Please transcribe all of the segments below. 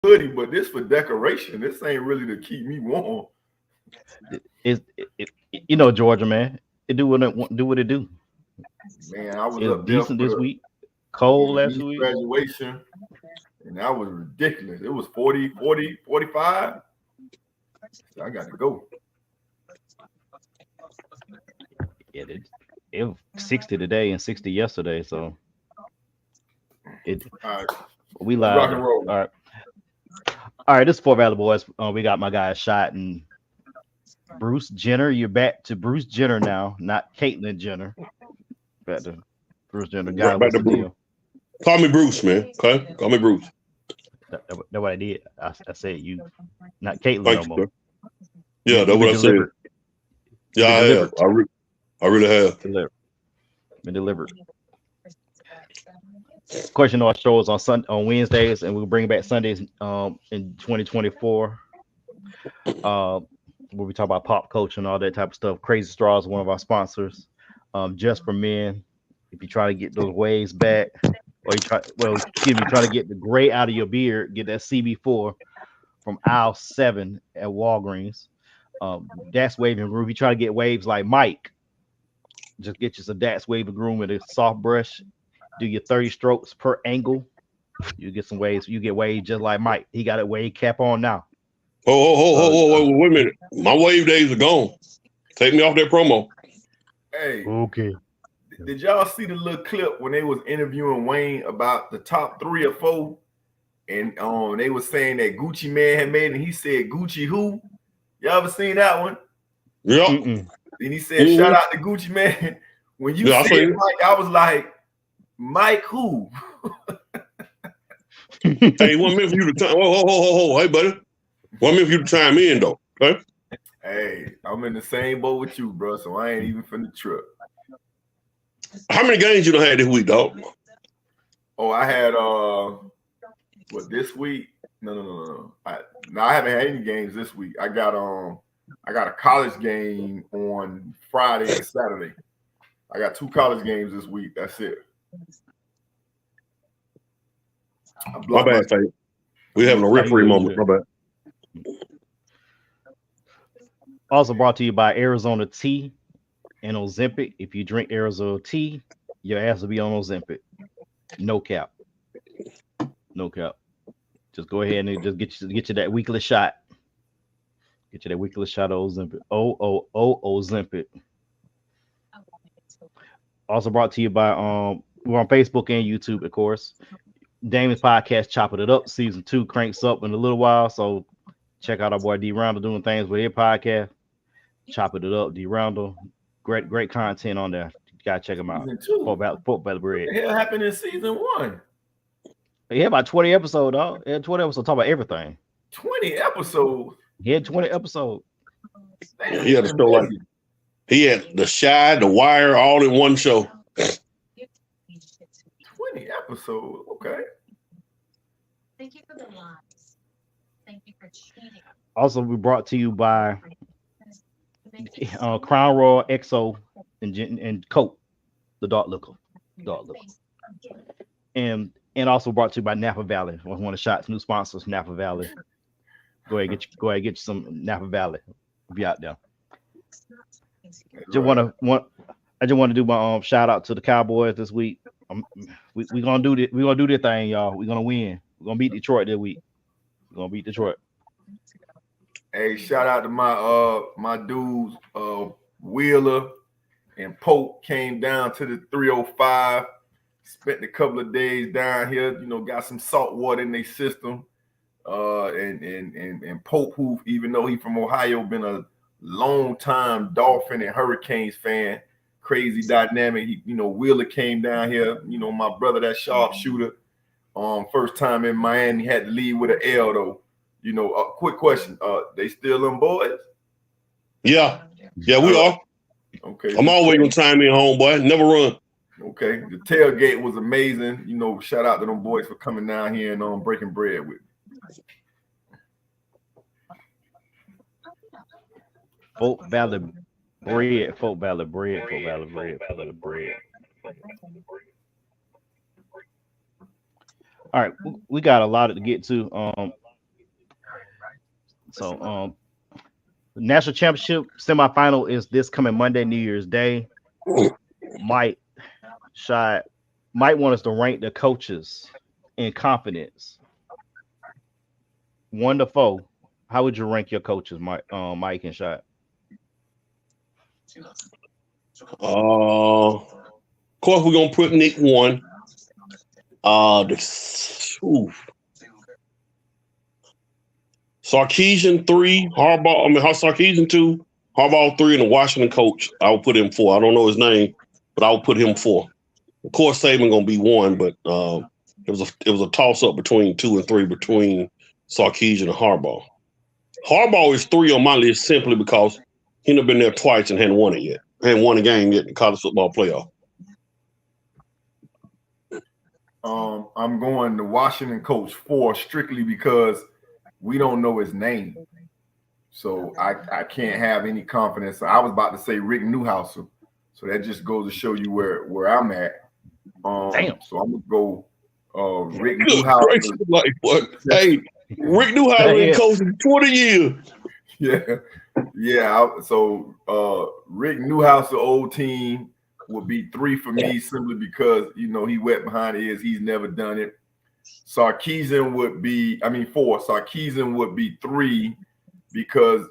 hoodie, but this for decoration. This ain't really to keep me warm. You know Georgia, man. It do what it do. Man, I was It's up there decent for this the week. Cold my last niece week. graduation, and that was ridiculous. It was 40, 40, 45. So I got to go. Yeah, it was 60 today and 60 yesterday. So it All right, we let's rock live. and roll. All right. This is 4 Valley Boys. We got my guy Shot and Bruce Jenner. You're back to Bruce Jenner now, not Caitlyn Jenner. Back to Bruce Jenner. Guy, Right back what's to the Bruce. deal? Call me Bruce, man. Okay, call me Bruce. That's what I did. I said you, not Caitlyn Thank no you, more. sir. Yeah, that's You been what I said. delivered. Yeah, Been I delivered. have. I really have. Been delivered. Question our shows on Wednesdays, and we'll bring back Sundays in 2024. Where we talk about pop culture and all that type of stuff. Crazy Straws, one of our sponsors. Just for Men. If you try to get those waves back, or try to get the gray out of your beard, get that CB4 from aisle 7 at Walgreens. That's waving groove. You try to get waves like Mike, just get you some Dax waving groom with a soft brush. Do your 30 strokes per angle. You get some waves. You get waves just like Mike. He got a wave cap on now. Wait a minute. My wave days are gone. Take me off that promo. Hey, Okay. did y'all see the little clip when they was interviewing Wayne about the top 3 or 4? And they was saying that Gucci Man had made it, and he said Gucci who? Y'all ever seen that one? Yeah. And he said, shout out to Gucci Man. When you said Mike, I was like, Mike who? Hey, 1 minute for you to time. Hey, buddy. 1 minute for you to chime in, though. Okay? Hey, I'm in the same boat with you, bro, so I ain't even finna trip. How many games you done had this week, dog? Oh, I had this week? No. I haven't had any games this week. I got a college game on Friday and Saturday. I got 2 college games this week. That's it. My bad, Faith. We having a referee moment. My bad. Also brought to you by Arizona Tea and Ozempic. If you drink Arizona Tea, your ass will be on Ozempic. No cap. No cap. Just go ahead and just get you that weekly shot. Get you that weekly shot of Ozempic. Ozempic. Also brought to you by we're on Facebook and YouTube, of course. Damon's podcast, Chopping It Up, season 2 cranks up in a little while. So check out our boy D Roundel doing things with his podcast. Chopping It Up, D Roundel. Great content on there. You gotta check him out. Folk Valley Bread. What the hell happened in season 1? He had about 20 episodes, dog. He had 20 episodes talk about everything. 20 episodes? He had 20 episodes. Yeah, he had a show like he had The Shy, The Wire, all in one show. 20 episodes, okay. Thank you for the lies. Thank you for cheating. Also, we brought to you by Crown Royal XO and Coke, the dark liquor. And also brought to you by Napa Valley. One of Shot's new sponsors, Napa Valley. Go ahead, get you some Napa Valley. Be out there. I just want to do my shout out to the Cowboys this week. We're gonna do this. We're gonna do this thing, y'all. We're gonna win. We're gonna beat Detroit this week. We're gonna beat Detroit. Hey, shout out to my dudes, Wheeler and Pope came down to the 305. Spent a couple of days down here. Got some salt water in their system. And Pope, who even though he from Ohio, been a long time Dolphin and Hurricanes fan. Crazy dynamic. Wheeler came down here. My brother, that sharpshooter. First time in Miami, had to leave with an L though. Quick question. They still them boys? Yeah, we are. Okay. I'm always gonna chime in, homeboy. Never run. Okay. The tailgate was amazing. Shout out to them boys for coming down here and breaking bread with me. Folk Valley Bread. Folk Valley Bread. Folk Valley Bread. Folk Valley Bread. All right, we got a lot to get to. So the national championship semifinal is this coming Monday, New Year's Day. Might want us to rank the coaches in confidence. 1 to 4. How would you rank your coaches, Mike and Shot? Of course, we're gonna put Nick 1. Sarkisian 3, Sarkisian 2, Harbaugh 3, and the Washington coach. I will put him 4. I don't know his name, but I will put him 4. Of course, Saban gonna be 1, but it was a toss up between 2 and 3 between Sarkisian and Harbaugh. Harbaugh is 3 on my list simply because he never been there twice and hadn't won it yet. Hadn't won a game yet in college football playoff. I'm going the Washington coach 4 strictly because we don't know his name. So I can't have any confidence. I was about to say Rick Newhouser. So that just goes to show you where I'm at. Damn. So I'm gonna go Rick Good Newhouser. gracious, like, what? Hey, Rick Newhouser been coaching 20 years. Yeah. So Rick Newhouser old team would be 3 for me simply because he wet behind the ears. He's never done it. Sarkisian would be 4. Sarkisian would be 3 because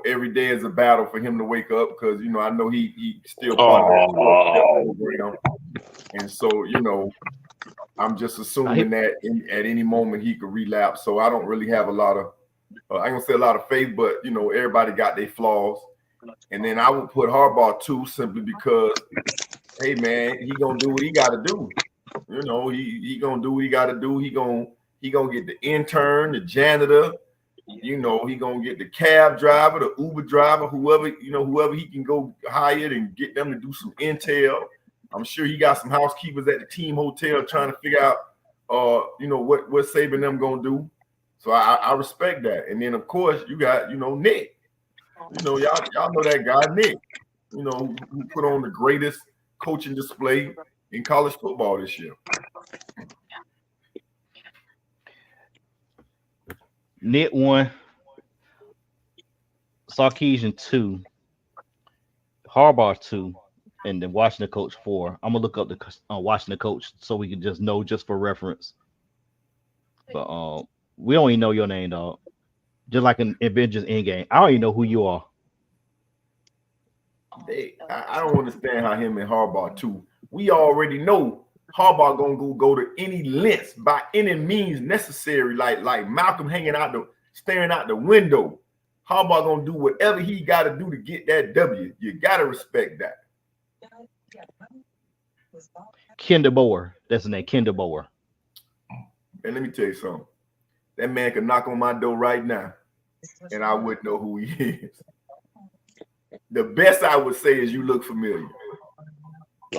every day is a battle for him to wake up because I know he still part of that program. And so I'm just assuming that at any moment he could relapse. So I don't really have a lot of I ain't gonna say a lot of faith, but everybody got their flaws. And then I would put Harbaugh 2 simply because, hey man, he gonna do what he got to do. He gonna do what he got to do. He gonna get the intern, the janitor. He gonna get the cab driver, the Uber driver, whoever he can go hire and get them to do some intel. I'm sure he got some housekeepers at the team hotel trying to figure out, what Saban them gonna do. So I respect that. And then of course you got Nick. Y'all know that guy Nick. Who put on the greatest coaching display in college football this year. Nick 1, Sarkisian 2, Harbaugh 2, and then Washington coach 4. I'm gonna look up the Washington coach so we can just know just for reference. But we don't even know your name, dog. Just like an Avengers Endgame, I don't even know who you are. I don't understand how him and Harbaugh too. We already know Harbaugh gonna go to any lengths by any means necessary, like Malcolm staring out the window. Harbaugh gonna do whatever he got to do to get that W. You gotta respect that. Kinder Boer, that's his name, Kinder Boer. And let me tell you something. That man could knock on my door right now, and I wouldn't know who he is. The best I would say is you look familiar.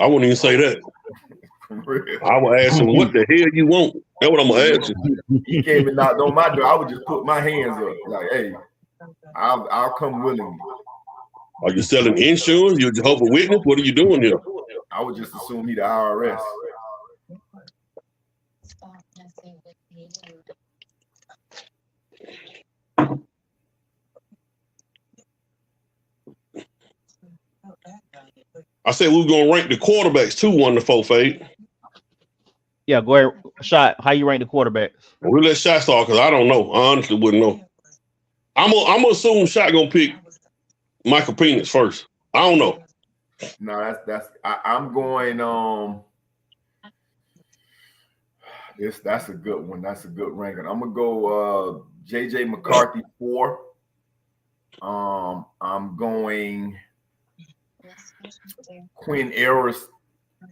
I wouldn't even say that. I would ask him, what the hell you want? That's what I'm going to ask him. He came and knocked on my door. I would just put my hands up like, hey, I'll come willingly. Are you selling insurance? You're a Jehovah's Witness? What are you doing here? I would just assume he the IRS. I said we were going to rank the quarterbacks too, 1 to 4, Fade. Yeah, go ahead. Shot, how you rank the quarterbacks? We'll let Shot start because I don't know. I honestly wouldn't know. I'm gonna assume Shot going to pick Michael Penix first. I don't know. No, I'm going that's a good one. That's a good ranking. I'm gonna go JJ McCarthy 4. I'm going Quinn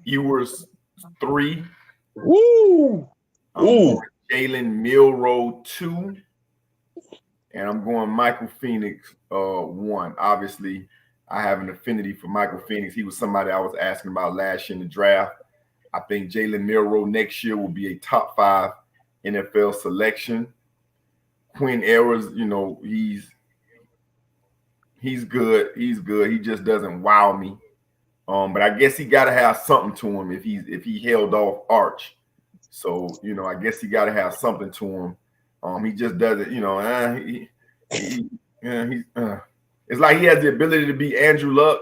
Ewers 3. Woo! Ooh. Jalen Milroe 2. And I'm going Michael Penix 1. Obviously, I have an affinity for Michael Penix. He was somebody I was asking about last year in the draft. I think Jalen Milroe next year will be a top 5 NFL selection. Quinn Ewers, he's good. He's good. He just doesn't wow me. But I guess he got to have something to him if he held off Arch. So, I guess he got to have something to him. He just doesn't, It's like he has the ability to be Andrew Luck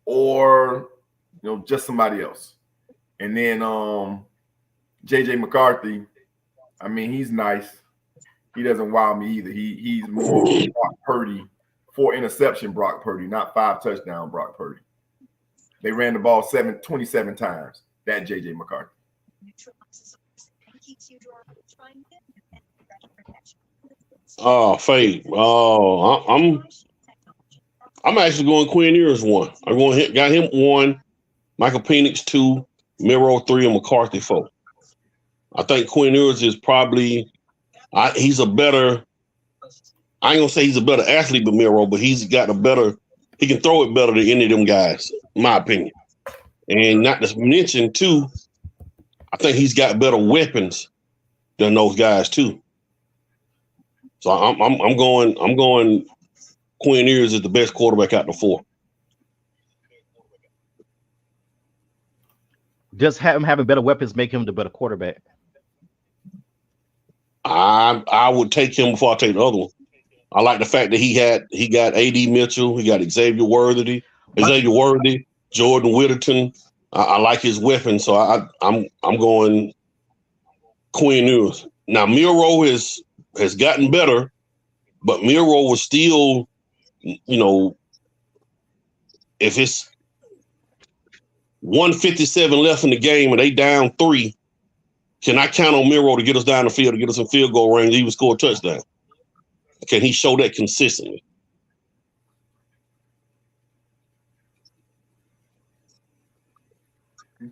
or just somebody else. And then JJ McCarthy, I mean, he's nice. He doesn't wow me either. He's more Brock Purdy, 4 interception Brock Purdy, not 5 touchdown Brock Purdy. They ran the ball 27 times. That JJ McCarthy. Oh, Fade. Oh, I'm actually going Quinn Ewers 1. Got him 1, Michael Penix 2, Miro 3, and McCarthy 4. I think Quinn Ewers is probably he's a better. I ain't gonna say he's a better athlete than Miro, but he's got a better. He can throw it better than any of them guys, in my opinion. And not to mention too, I think he's got better weapons than those guys too. So I'm going Quinn Ewers is the best quarterback out of the 4. Just him having better weapons make him the better quarterback. I would take him before I take the other one. I like the fact that he got A.D. Mitchell, he got Xavier Worthy, Jordan Whittington. I like his weapons, so I'm going Quinn Ewers. Now Miro has gotten better, but Miro was still, if it's 1:57 left in the game and they down 3, can I count on Miro to get us down the field, to get us in field goal range, even score a touchdown? Can he show that consistently?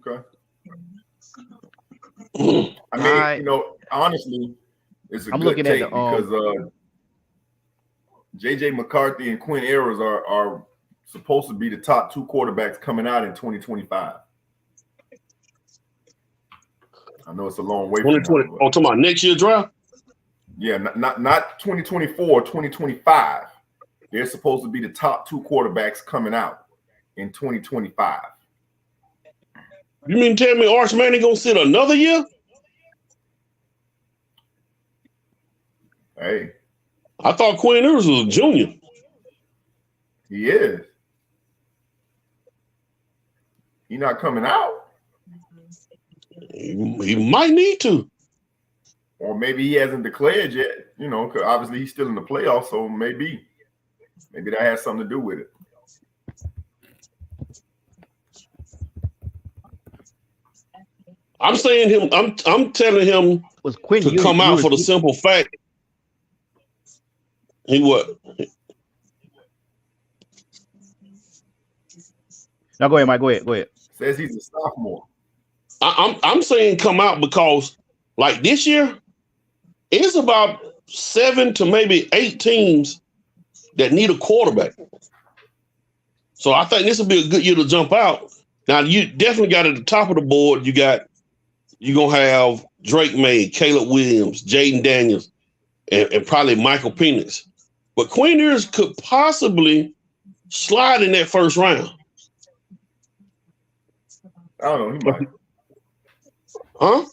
Okay. I mean, honestly, it's a good take because JJ McCarthy and Quinn Ewers are supposed to be the top 2 quarterbacks coming out in 2025. I know it's a long way. 2020. Oh, talking about next year draft? Yeah, not 2024, 2025. They're supposed to be the top 2 quarterbacks coming out in 2025. You mean tell me Arch Manning gonna sit another year? Hey, I thought Quinn Ewers was a junior. He is. He not coming out. He might need to. Or maybe he hasn't declared yet, because obviously he's still in the playoffs, so maybe that has something to do with it. I'm saying him. I'm telling him was Quinn to come out for the simple fact. He what? Now go ahead, Mike. Go ahead. Says he's a sophomore. I'm saying come out because like this year, it's about 7 to maybe 8 teams that need a quarterback. So I think this will be a good year to jump out. Now you definitely got at the top of the board. You're gonna have Drake May, Caleb Williams, Jaden Daniels, and probably Michael Penix. But Quinn Ewers could possibly slide in that first round. I don't know. He might. Huh?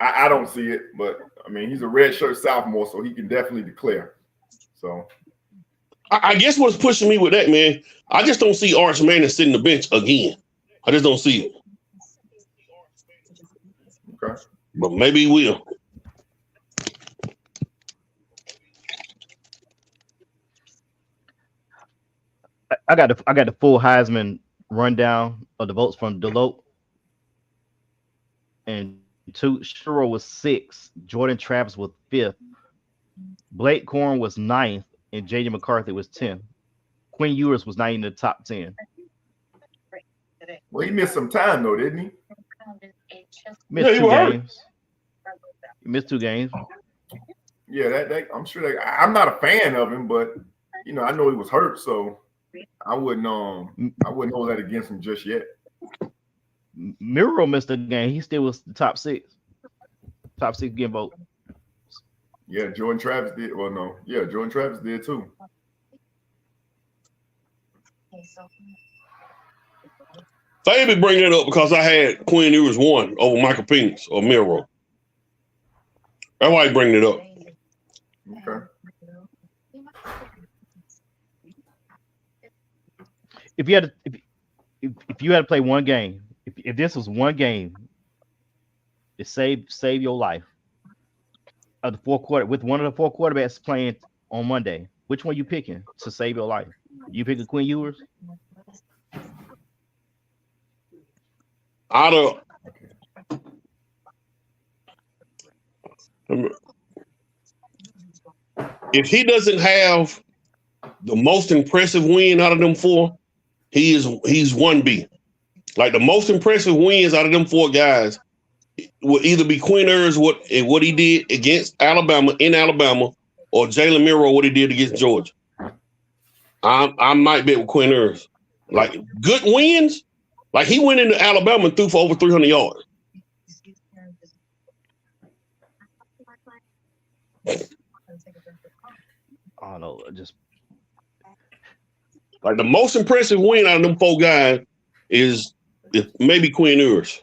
I don't see it, but I mean, he's a redshirt sophomore, so he can definitely declare. So I guess what's pushing me with that, man, I just don't see Arch Manning sitting the bench again. I just don't see it. Okay. But maybe he will. I got the full Heisman rundown of the votes from Deloitte. And Shuro was 6th, Jordan Travis was 5th, Blake Corn was 9th, and JJ McCarthy was 10th. Quinn Ewers was not in the top 10. Well, he missed some time though, didn't he? Missed 2 games. He missed 2 games. Yeah, that I'm sure I'm not a fan of him, but I know he was hurt, so I wouldn't hold that against him just yet. Miro missed a game. He still was the top 6. Top 6 game vote. Yeah, Jordan Travis did. Well, no. Yeah, Jordan Travis did too. Fabi bring it up because I had Quinn Ewers 1 over Michael Penix or Miro. That's why he bring it up. Okay. if you had to, if you had to play one game, if this was one game to save your life of the fourth quarter with one of the four quarterbacks playing on Monday, which one you picking to save your life? You picking Quinn Ewers? Out of if he doesn't have the most impressive win out of them four, he's 1B. Like the most impressive wins out of them four guys will either be Quinn Ewers what he did against Alabama in Alabama, or Jalen Milroe what he did against Georgia. I might bet with Quinn Ewers. Like good wins, like he went into Alabama and threw for over 300 yards. I don't know, just like the most impressive win out of them four guys is maybe Quinn Ewers.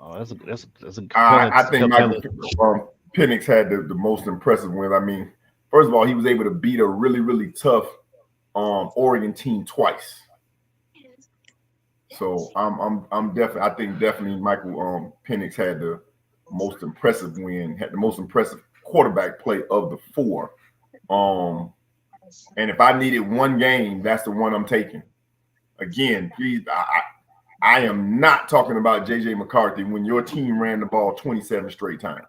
oh, that's a I think compelling. Michael Penix had the most impressive wins. I mean, first of all, he was able to beat a really, really tough Oregon team twice. So I think definitely Michael Penix had the most impressive win, had the most impressive quarterback play of the four. And if I needed one game, that's the one I'm taking. Again, please, I am not talking about JJ McCarthy when your team ran the ball 27 straight times.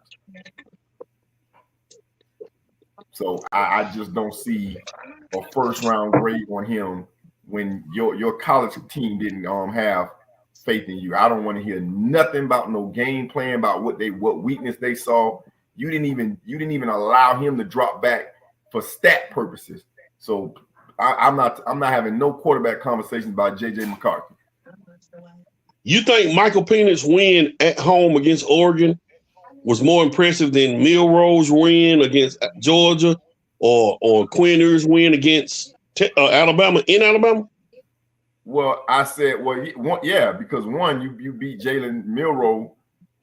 So I just don't see a first round grade on him when your college team didn't have faith in you. I don't want to hear nothing about no game plan, about what weakness they saw. You didn't even allow him to drop back for stat purposes. So I'm not having no quarterback conversations about JJ McCarthy. You think Michael Penix win at home against Oregon was more impressive than Milroe's win against Georgia or Quinn Ewers' win against Alabama in Alabama? Well, I said, because one, you beat Jalen Milroe.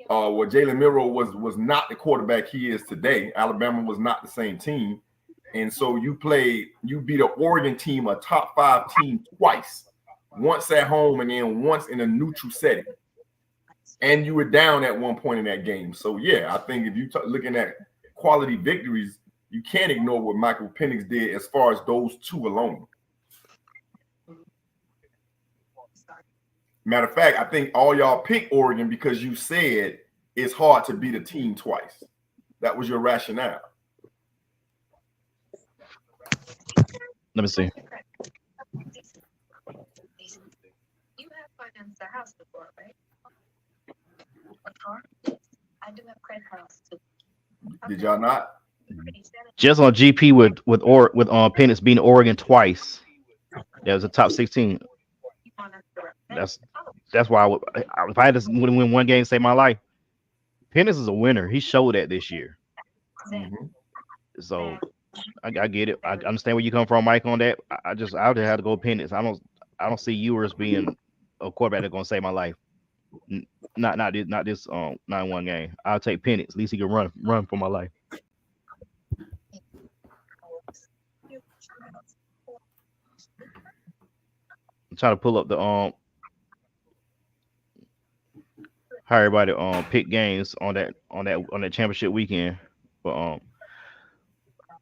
Jalen Milroe was not the quarterback he is today. Alabama was not the same team. And so you beat an Oregon team, a top 5 team twice, once at home and then once in a neutral setting. And you were down at one point in that game. So, yeah, I think if you're looking at quality victories, you can't ignore what Michael Penix did as far as those two alone. Matter of fact, I think all y'all picked Oregon because you said it's hard to beat a team twice. That was your rationale. Let me see. You have financed a house before, right? A car? I do have credit cards too. Did y'all not? Just on GP with Penix beating Oregon twice. That was a top 16. That's why if I had to win one game, save my life. Penix is a winner. He showed that this year. Mm-hmm. So I get it. I understand where you come from, Mike, on that. I just have to go Penix. I don't see Ewers being a quarterback that's gonna save my life. Not this 9-1 game. I'll take Penix. At least he can run for my life. I'm trying to pull up the how everybody pick games on that championship weekend. But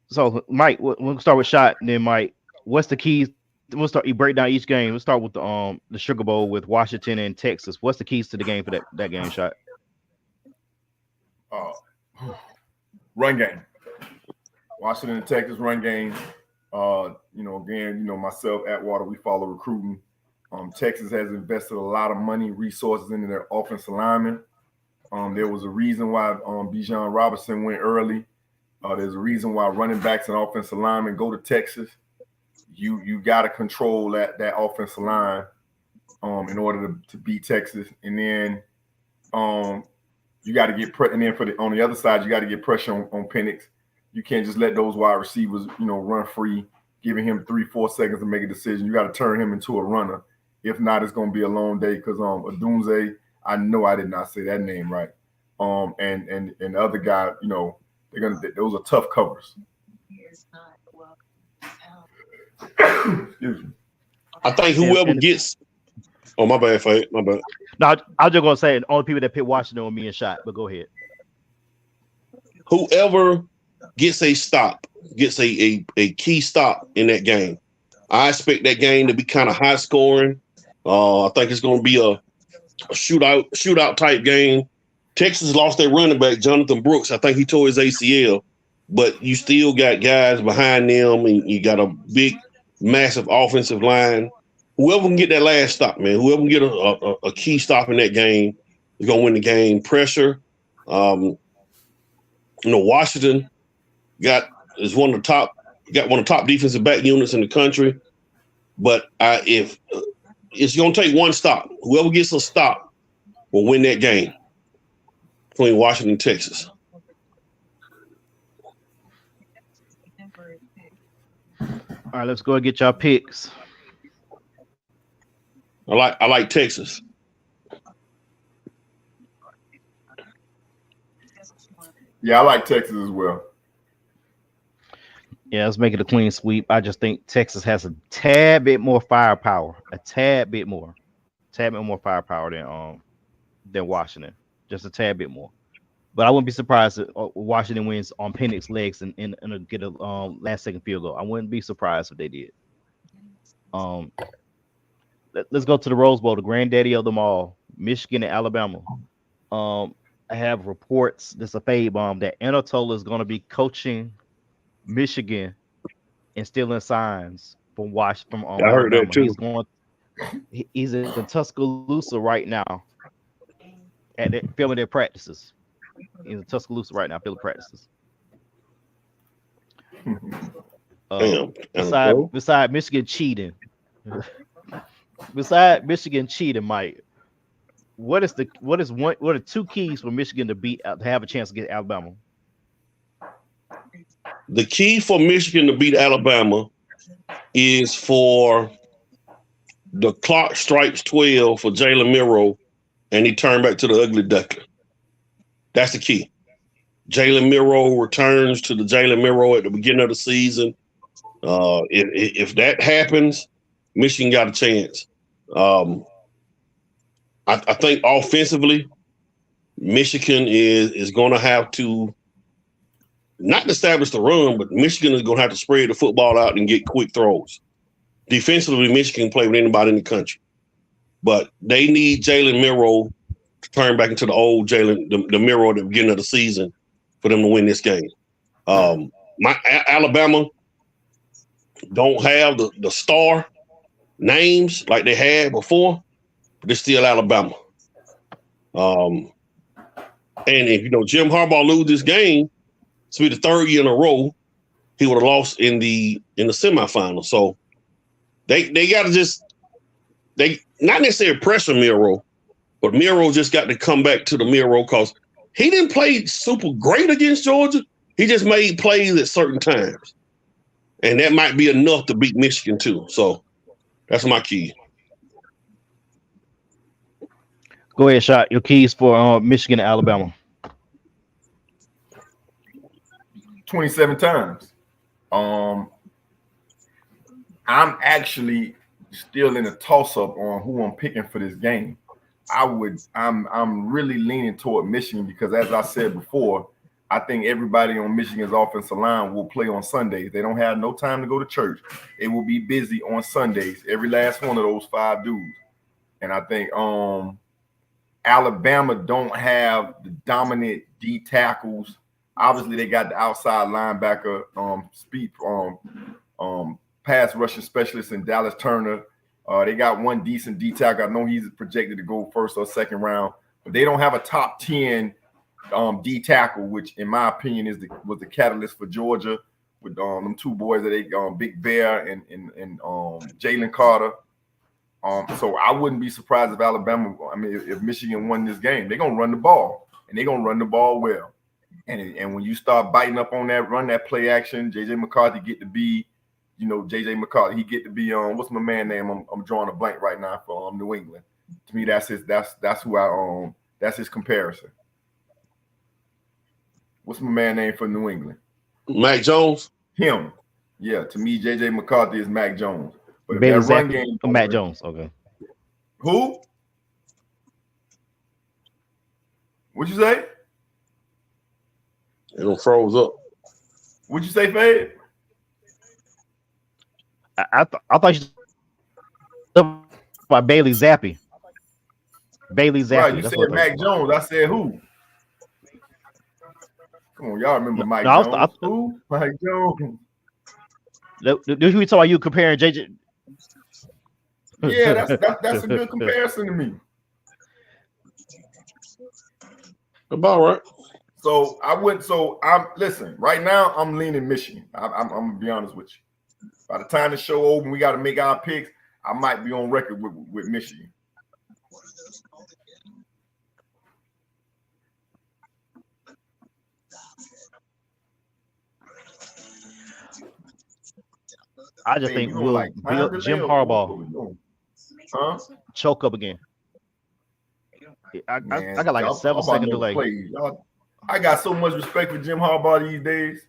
so Mike, we'll start with Shot, and then Mike, what's the keys? We'll start. You break down each game. We'll start with the Sugar Bowl with Washington and Texas. What's the keys to the game for that game, Shot? Run game. Washington and Texas run game. Myself, Atwater, we follow recruiting. Texas has invested a lot of money, resources into their offensive linemen. There was a reason why Bijan Robinson went early. There's a reason why running backs and offensive linemen go to Texas. You got to control that offensive line in order to beat Texas, and then you got to get and then on the other side, you got to get pressure on Penix. You can't just let those wide receivers run free, giving him 3-4 seconds to make a decision. You got to turn him into a runner. If not, it's going to be a long day because Odunze, I know I did not say that name right. and the other guy, you know, those are tough covers. Excuse me. I think whoever gets. Oh, my bad, Fade. My bad. No, I was just gonna say the only people that pick Washington on me and shot, but go ahead. Whoever gets a stop, gets a key stop in that game. I expect that game to be kind of high scoring. I think it's going to be a shootout type game. Texas lost their running back, Jonathan Brooks. I think he tore his ACL, but you still got guys behind them, and you got a big, massive offensive line. Whoever can get that last stop, man, whoever can get a key stop in that game is going to win the game. Pressure. Washington got one of the top defensive back units in the country. But if it's going to take one stop, whoever gets a stop will win that game between Washington and Texas. All right, let's go and get y'all picks. I like Texas. Yeah, I like Texas as well. Yeah, let's make it a clean sweep. I just think Texas has a tad bit more firepower, than Washington, just a tad bit more. But I wouldn't be surprised if Washington wins on Penix's legs and get a last second field goal. I wouldn't be surprised if they did. Let's go to the Rose Bowl, the granddaddy of them all, Michigan and Alabama. I have reports, this is a fade bomb, that Anatola is going to be coaching Michigan and stealing signs from I heard Alabama. that too. He's in Tuscaloosa right now filming their practices. He's in Tuscaloosa right now filming practices. Beside Michigan cheating, Mike, what are two keys for Michigan to have a chance to get Alabama? The key for Michigan to beat Alabama is for the clock strikes 12 for Jalen Milroe, and he turned back to the ugly duckling. That's the key. Jalen Milroe returns to the Jalen Milroe at the beginning of the season. If that happens, Michigan got a chance. I think offensively, Michigan is going to have to not establish the run, but Michigan is going to have to spread the football out and get quick throws. Defensively, Michigan can play with anybody in the country. But they need Jalen Milroe to turn back into the old Jalen, the Milroe at the beginning of the season for them to win this game. Alabama don't have the star names like they had before, but they're still Alabama. And if, Jim Harbaugh lose this game, it's be the third year in a row he would have lost in the semifinal. So they got to not necessarily pressure Milroe, but Milroe just got to come back to the Milroe because he didn't play super great against Georgia. He just made plays at certain times, and that might be enough to beat Michigan too. So that's my key. Go ahead, Shot. Your keys for Michigan and Alabama. 27 times. I'm actually still in a toss-up on who I'm picking for this game. I'm really leaning toward Michigan because, as I said before, I think everybody on Michigan's offensive line will play on Sundays. They don't have no time to go to church. They will be busy on Sundays, every last one of those 5 dudes. And I think Alabama don't have the dominant D tackles. Obviously, they got the outside linebacker, pass rushing specialist in Dallas Turner. They got one decent D tackle. I know he's projected to go first or second round, but they don't have a top 10 D tackle, which in my opinion was the catalyst for Georgia with them 2 boys that they Big Bear and Jalen Carter. So I wouldn't be surprised if Alabama, if Michigan won this game. They're gonna run the ball, and they're gonna run the ball well. And when you start biting up on that run, that play action, JJ McCarthy get to be, JJ McCarthy, he get to be what's my man name? I'm drawing a blank right now for New England. To me, that's his comparison. What's my man name for New England? Mac Jones. Him. Yeah, to me, JJ McCarthy is Mac Jones. But if Bailey that run Zappi game, or Matt Jones. Okay. who? What'd you say? It froze up. What'd you say, Fade? I thought you said about Bailey Zappi. Bailey Zappi. Right, you That's said what I Mac Jones. I said who? Come on, y'all remember Mike No, Jones? Who? Mike Jones. Did we talk about you comparing JJ? Yeah, that's a good comparison to me. About right. So I'm listen, right now I'm leaning Michigan. I'm gonna be honest with you. By the time the show open, we got to make our picks. I might be on record with Michigan. I just Hey, think you don't we'll like time build delay Jim or Harbaugh what we doing? Huh? choke up again. I got like a 7-second delay. I got so much respect for Jim Harbaugh these days.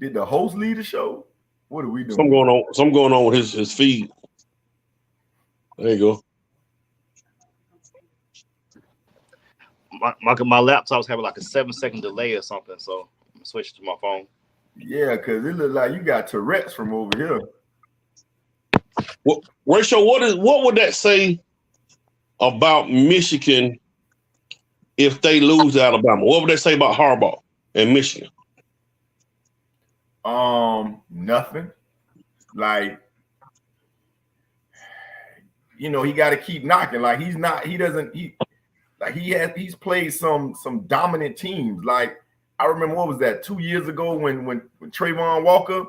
Did the host lead the show? What are we doing? Some going on with his feed. There you go. My laptop's having like a 7-second delay or something, so I'm switching to my phone. Yeah, because it look like you got Tourette's from over here. Rachel, what would that say about Michigan if they lose Alabama? What would that say about Harbaugh and Michigan? Nothing. Like, you know, he got to keep knocking. Like he's played some dominant teams. Like I remember, what was that, 2 years ago when Trayvon Walker,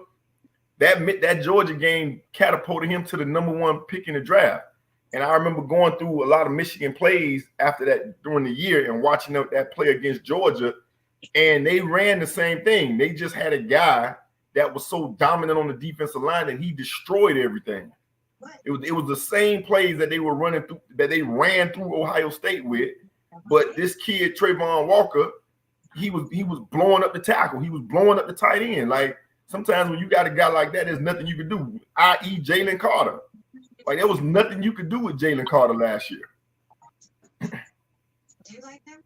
that Georgia game catapulted him to the #1 pick in the draft. And I remember going through a lot of Michigan plays after that during the year and watching that play against Georgia, and they ran the same thing. They just had a guy that was so dominant on the defensive line that he destroyed everything. It was the same plays that they were running through, that they ran through Ohio State with, but this kid Trayvon Walker, he was blowing up the tackle, he was blowing up the tight end. Like sometimes when you got a guy like that, there's nothing you can do. I.e., Jalen Carter. Like there was nothing you could do with Jalen Carter last year. Do you like them?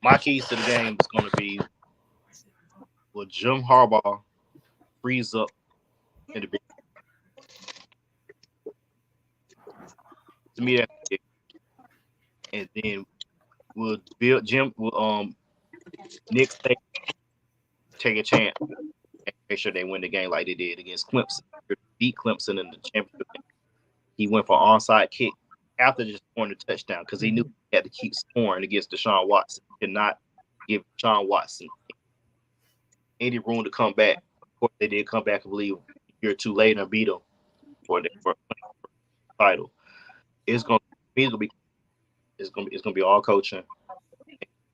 My keys to the game is going to be, will Jim Harbaugh freeze up in the big? To me, that's it. And then will Nick take a chance and make sure they win the game like they did against Clemson. Beat Clemson in the championship game. He went for an onside kick after just scoring the touchdown because he knew he had to keep scoring against Deshaun Watson. He could not give Deshaun Watson any room to come back. Of course, they did come back, I believe, a year or two later and beat them for the title. It's gonna be all coaching.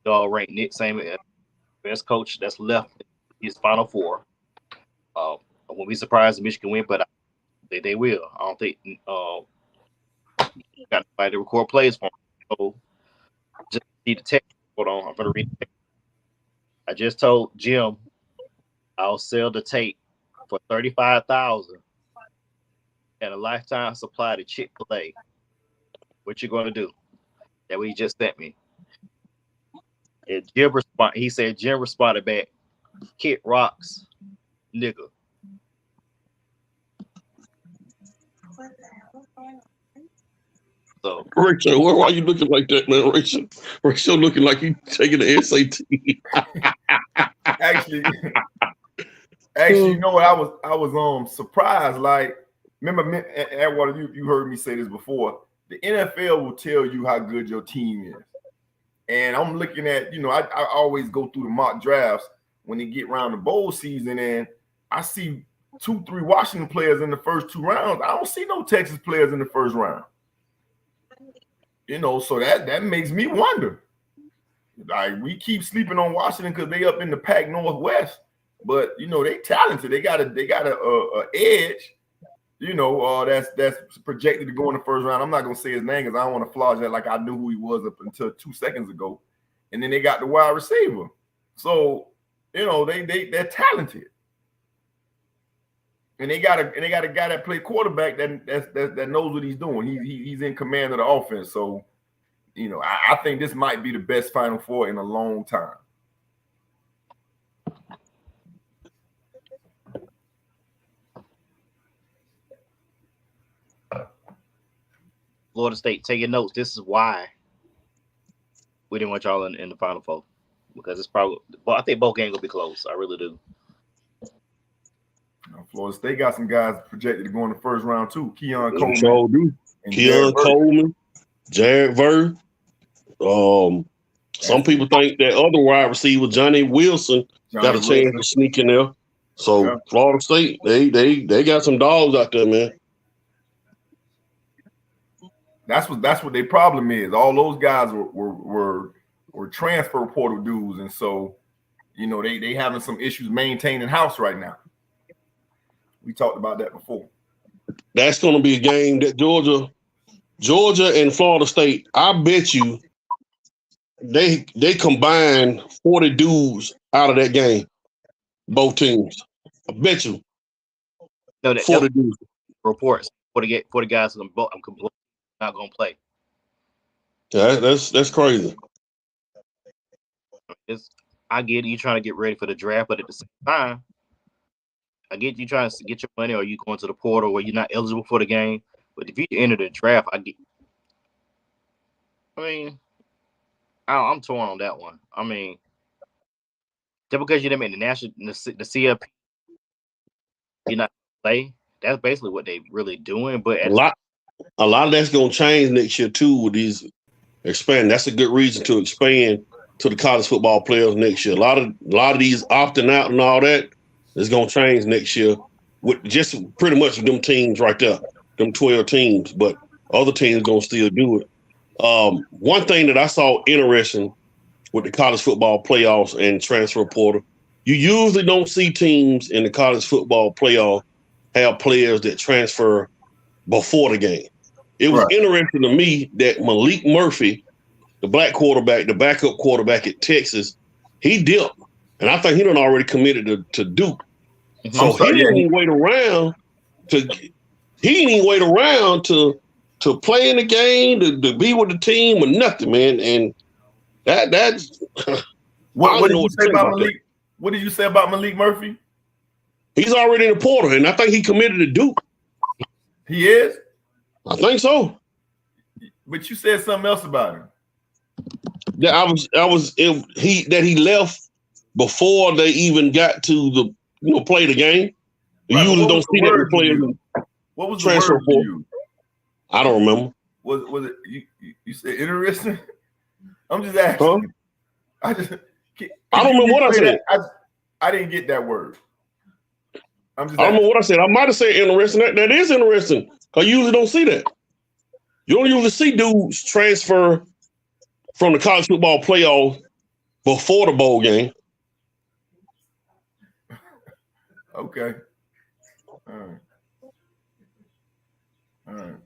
All ranked Nick Saban, best coach that's left in his Final Four. I won't be surprised if Michigan win, but they will. I don't think got nobody to record plays for him. So just need to text. Hold on, I'm gonna read it. I just told Jim I'll sell the tape for $35,000 and a lifetime supply to Chick-fil-A. What you gonna do? That what he just sent me. And he said Jim responded back, "Kid rocks, nigga." So Rachel, why are you looking like that, man? Rachel looking like you taking the SAT. Actually, you know what? I was surprised. Like, remember, Atwater, you heard me say this before. The NFL will tell you how good your team is. And I'm looking at, I always go through the mock drafts when they get around the bowl season, and I see 2-3 Washington players in the first 2 rounds. I don't see no Texas players in the first round. So that makes me wonder. Like, we keep sleeping on Washington because they up in the Pac Northwest, but they talented. They got a edge. that's projected to go in the first round. I'm not gonna say his name because I don't want to flaunt that like I knew who he was up until 2 seconds ago. And then they got the wide receiver. So, they're talented. And they got a guy that play quarterback that knows what he's doing. He's in command of the offense. So, I think this might be the best Final Four in a long time. Florida State, taking notes. This is why we didn't want y'all in the Final Four, because it's probably. Well, I think both games will be close. I really do. Florida State got some guys projected to go in the first round too. Keon Coleman, Sure do. Keon Coleman, Jared Verse. Some people think that other wide receiver Johnny Wilson got a chance to sneak in there. So yeah. Florida State, they got some dogs out there, man. That's what their problem is. All those guys were transfer portal dudes, and so they having some issues maintaining house right now. We talked about that before. That's going to be a game that Georgia and Florida State. I bet you they combined 40 dudes out of that game. Both teams. I bet you. No, 40 dudes. Reports 40 guys. I'm completely not going to play. Yeah, that's crazy. I get you trying to get ready for the draft, but at the same time, I get you trying to get your money, or you going to the portal where you're not eligible for the game. But if you enter the draft, I'm torn on that one. I mean, just because you didn't make the CFP, you're not play. That's basically what they really doing. But a lot of that's going to change next year too with these expand. That's a good reason to expand to the college football players next year. A lot of these opting out and all that is going to change next year with just pretty much them teams right there, them 12 teams. But other teams going to still do it. One thing that I saw interesting with the college football playoffs and transfer portal, you usually don't see teams in the college football playoff have players that transfer before the game. It was interesting to me that Malik Murphy, the black quarterback, the backup quarterback at Texas, he dipped. And I think he done already committed to Duke. So he didn't even wait around to play in the game, to be with the team or nothing, man. And that's what did you say about Malik? What did you say about Malik Murphy? He's already in the portal, and I think he committed to Duke. He is? I think so. But you said something else about him. That he left before they even got to play the game. You usually don't see that players. What was the word for you? I don't remember. Was it you said interesting? I'm just asking. Huh? I don't remember what I said. I didn't get that word. I don't know what I said. I might have said interesting. That is interesting. Because you usually don't see that. You don't usually see dudes transfer from the college football playoff before the bowl game. Okay. All right.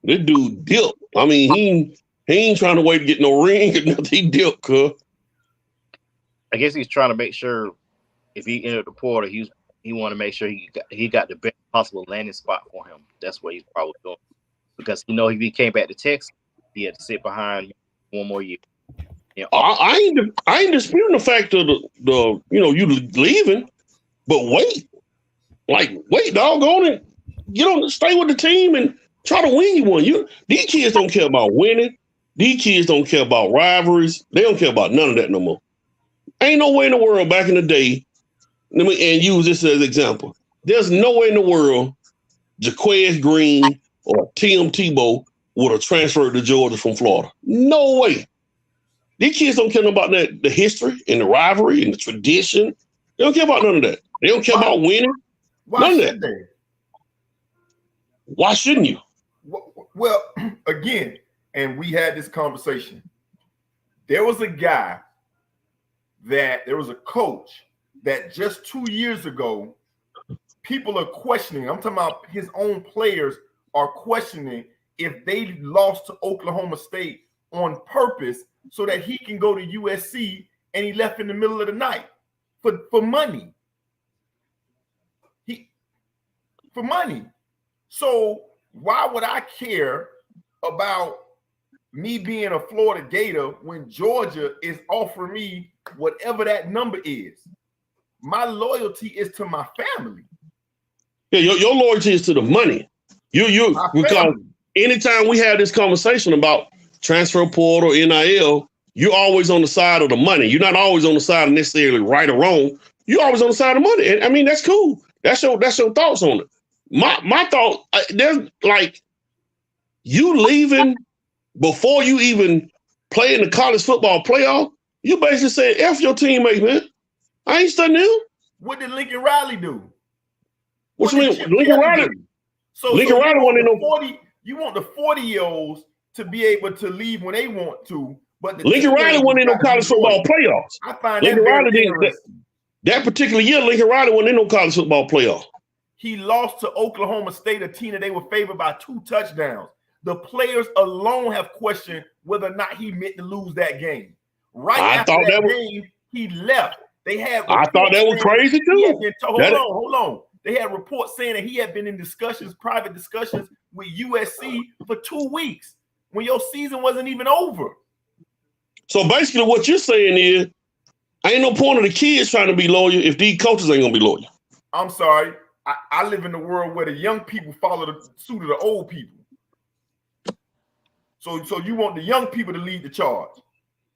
This dude dipped. I mean, he ain't trying to wait to get no ring or nothing. He dipped, cuz. I guess he's trying to make sure if he entered the portal, he want to make sure he got the best possible landing spot for him. That's what he's probably doing. Because if he came back to Texas, he had to sit behind one more year. I ain't disputing the fact of the you leaving, but wait, doggone it, stay with the team and try to win you one. These kids don't care about winning. These kids don't care about rivalries. They don't care about none of that no more. Ain't no way in the world back in the day. Let me use this as an example. There's no way in the world Jaquez Green or Tim Tebow would have transferred to Georgia from Florida. No way. These kids don't care about the history and the rivalry and the tradition. They don't care about none of that. They don't care about winning. Why should they? Why shouldn't you? Well, again, and we had this conversation. There was a coach that just 2 years ago people are questioning. I'm talking about his own players are questioning if they lost to Oklahoma State on purpose so that he can go to USC and he left in the middle of the night for money. For money. So why would I care about me being a Florida Gator when Georgia is offering me whatever that number is? My loyalty is to my family. Yeah, your loyalty is to the money. Because anytime we have this conversation about transfer portal, NIL, you're always on the side of the money. You're not always on the side of necessarily right or wrong. You're always on the side of money. And I mean, that's cool. That's your thoughts on it. My thought, there's like you leaving before you even play in the college football playoff. You basically said, F your teammates, man. I ain't studying them. What did Lincoln Riley do? What you mean? Lincoln Riley. So Riley wanted no 40. You want the 40-year-olds to be able to leave when they want to, but Lincoln Riley wasn't in no college football playoffs. I find Lincoln that Riley very didn't. interesting. That particular year, Lincoln Riley wasn't in no college football playoff. He lost to Oklahoma State, a team that they were favored by 2 touchdowns. The players alone have questioned whether or not he meant to lose that game. Right after that game, he left. I thought that was crazy too. Hold on. They had reports saying that he had been in discussions, private discussions with USC for 2 weeks when your season wasn't even over. So basically what you're saying is, ain't no point of the kids trying to be loyal if these coaches ain't gonna be loyal. I'm sorry. I live in a world where the young people follow the suit of the old people. So you want the young people to lead the charge.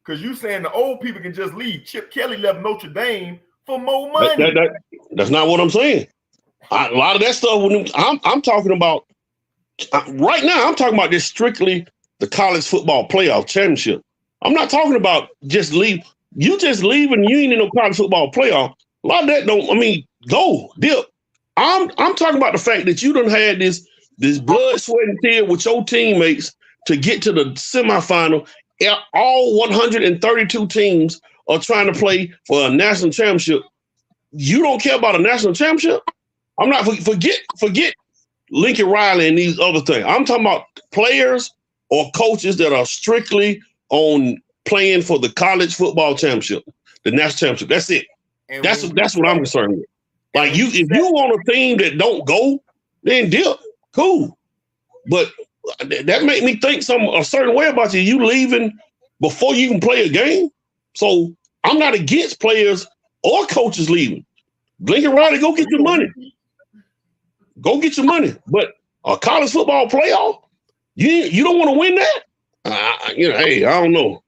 Because you saying the old people can just leave. Chip Kelly left Notre Dame for more money. That's not what I'm saying. A lot of that stuff, I'm talking about, right now, I'm talking about just strictly the college football playoff championship. I'm not talking about just leave. You just leave and you ain't in no college football playoff. A lot of that go, dip. I'm talking about the fact that you done had this blood, sweat, and tears with your teammates to get to the semifinal. All 132 teams are trying to play for a national championship. You don't care about a national championship? I'm not forget Lincoln Riley and these other things. I'm talking about players or coaches that are strictly on playing for the college football championship, the national championship. That's it. And that's what I'm concerned with. Like if you want a team that don't go, then dip. Cool. But that make me think a certain way about you. You leaving before you can play a game. So I'm not against players or coaches leaving. Lincoln Riley, go get your money. Go get your money. But a college football playoff, you don't want to win that? Hey, I don't know.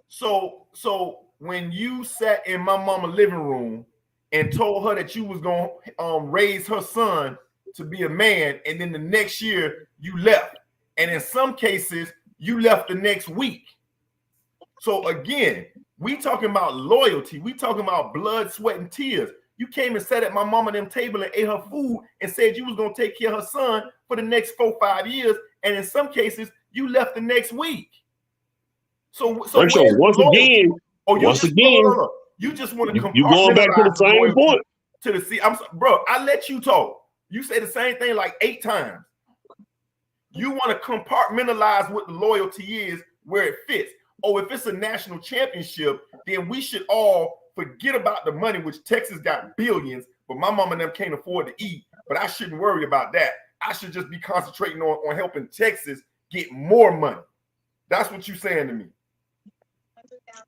So when you sat in my mama's living room and told her that you was going to raise her son to be a man, and then the next year you left. And in some cases, you left the next week. So again, we talking about loyalty. We talking about blood, sweat, and tears. You came and sat at my mama and them table and ate her food and said you was going to take care of her son for the next 4-5 years. And in some cases, you left the next week. So once again, you just want to you going back to the same point. Bro, I let you talk. You say the same thing like 8 times. You want to compartmentalize what the loyalty is where it fits. Oh, if it's a national championship, then we should all forget about the money, which Texas got billions, but my mom and them can't afford to eat. But I shouldn't worry about that. I should just be concentrating on helping Texas get more money. That's what you're saying to me.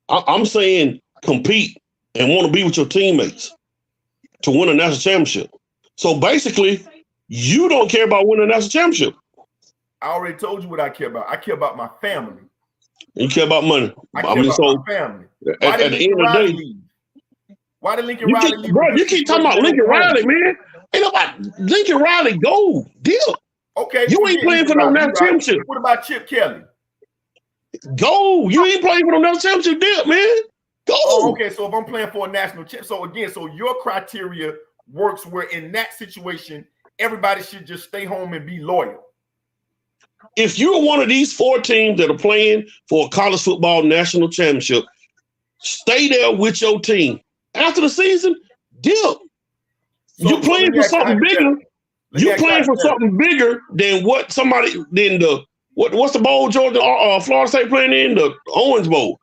I'm saying compete and want to be with your teammates to win a national championship. So basically, you don't care about winning a national championship. I already told you what I care about. I care about my family. You care about money. I care about my family. Why did Lincoln Riley leave? Why did Lincoln Riley leave? Bro, you keep talking about Lincoln Riley, man. Ain't nobody Lincoln Riley go deal. Okay. You ain't playing for no national championship. What about Chip Kelly? Go. You ain't playing for no national championship deal, man. Go. Oh, okay, so if I'm playing for a national champ, so your criteria works where in that situation, everybody should just stay home and be loyal. If you're one of these 4 teams that are playing for a college football national championship, stay there with your team. After the season, dip. you playing for something bigger. You playing for something bigger than what somebody what's the bowl Georgia Florida State playing in? The Owens Bowl.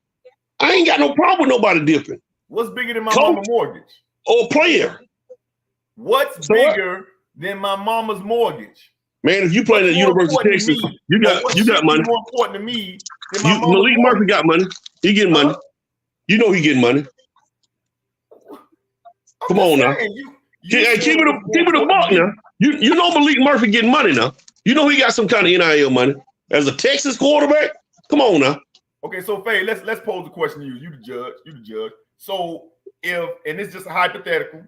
I ain't got no problem with nobody different. What's bigger than my mama mortgage? Or player. What's bigger than my mama's mortgage? Man, if you play at the University of Texas, you got money. More important to me than my mama's Malik Murphy got money. He getting money. You know he getting money. Come on now. Hey, keep it a buck now. You know Malik Murphy getting money now. You know he got some kind of NIL money as a Texas quarterback. Come on now. Okay, so Faye, let's pose the question to you. You the judge. So if, and it's just a hypothetical.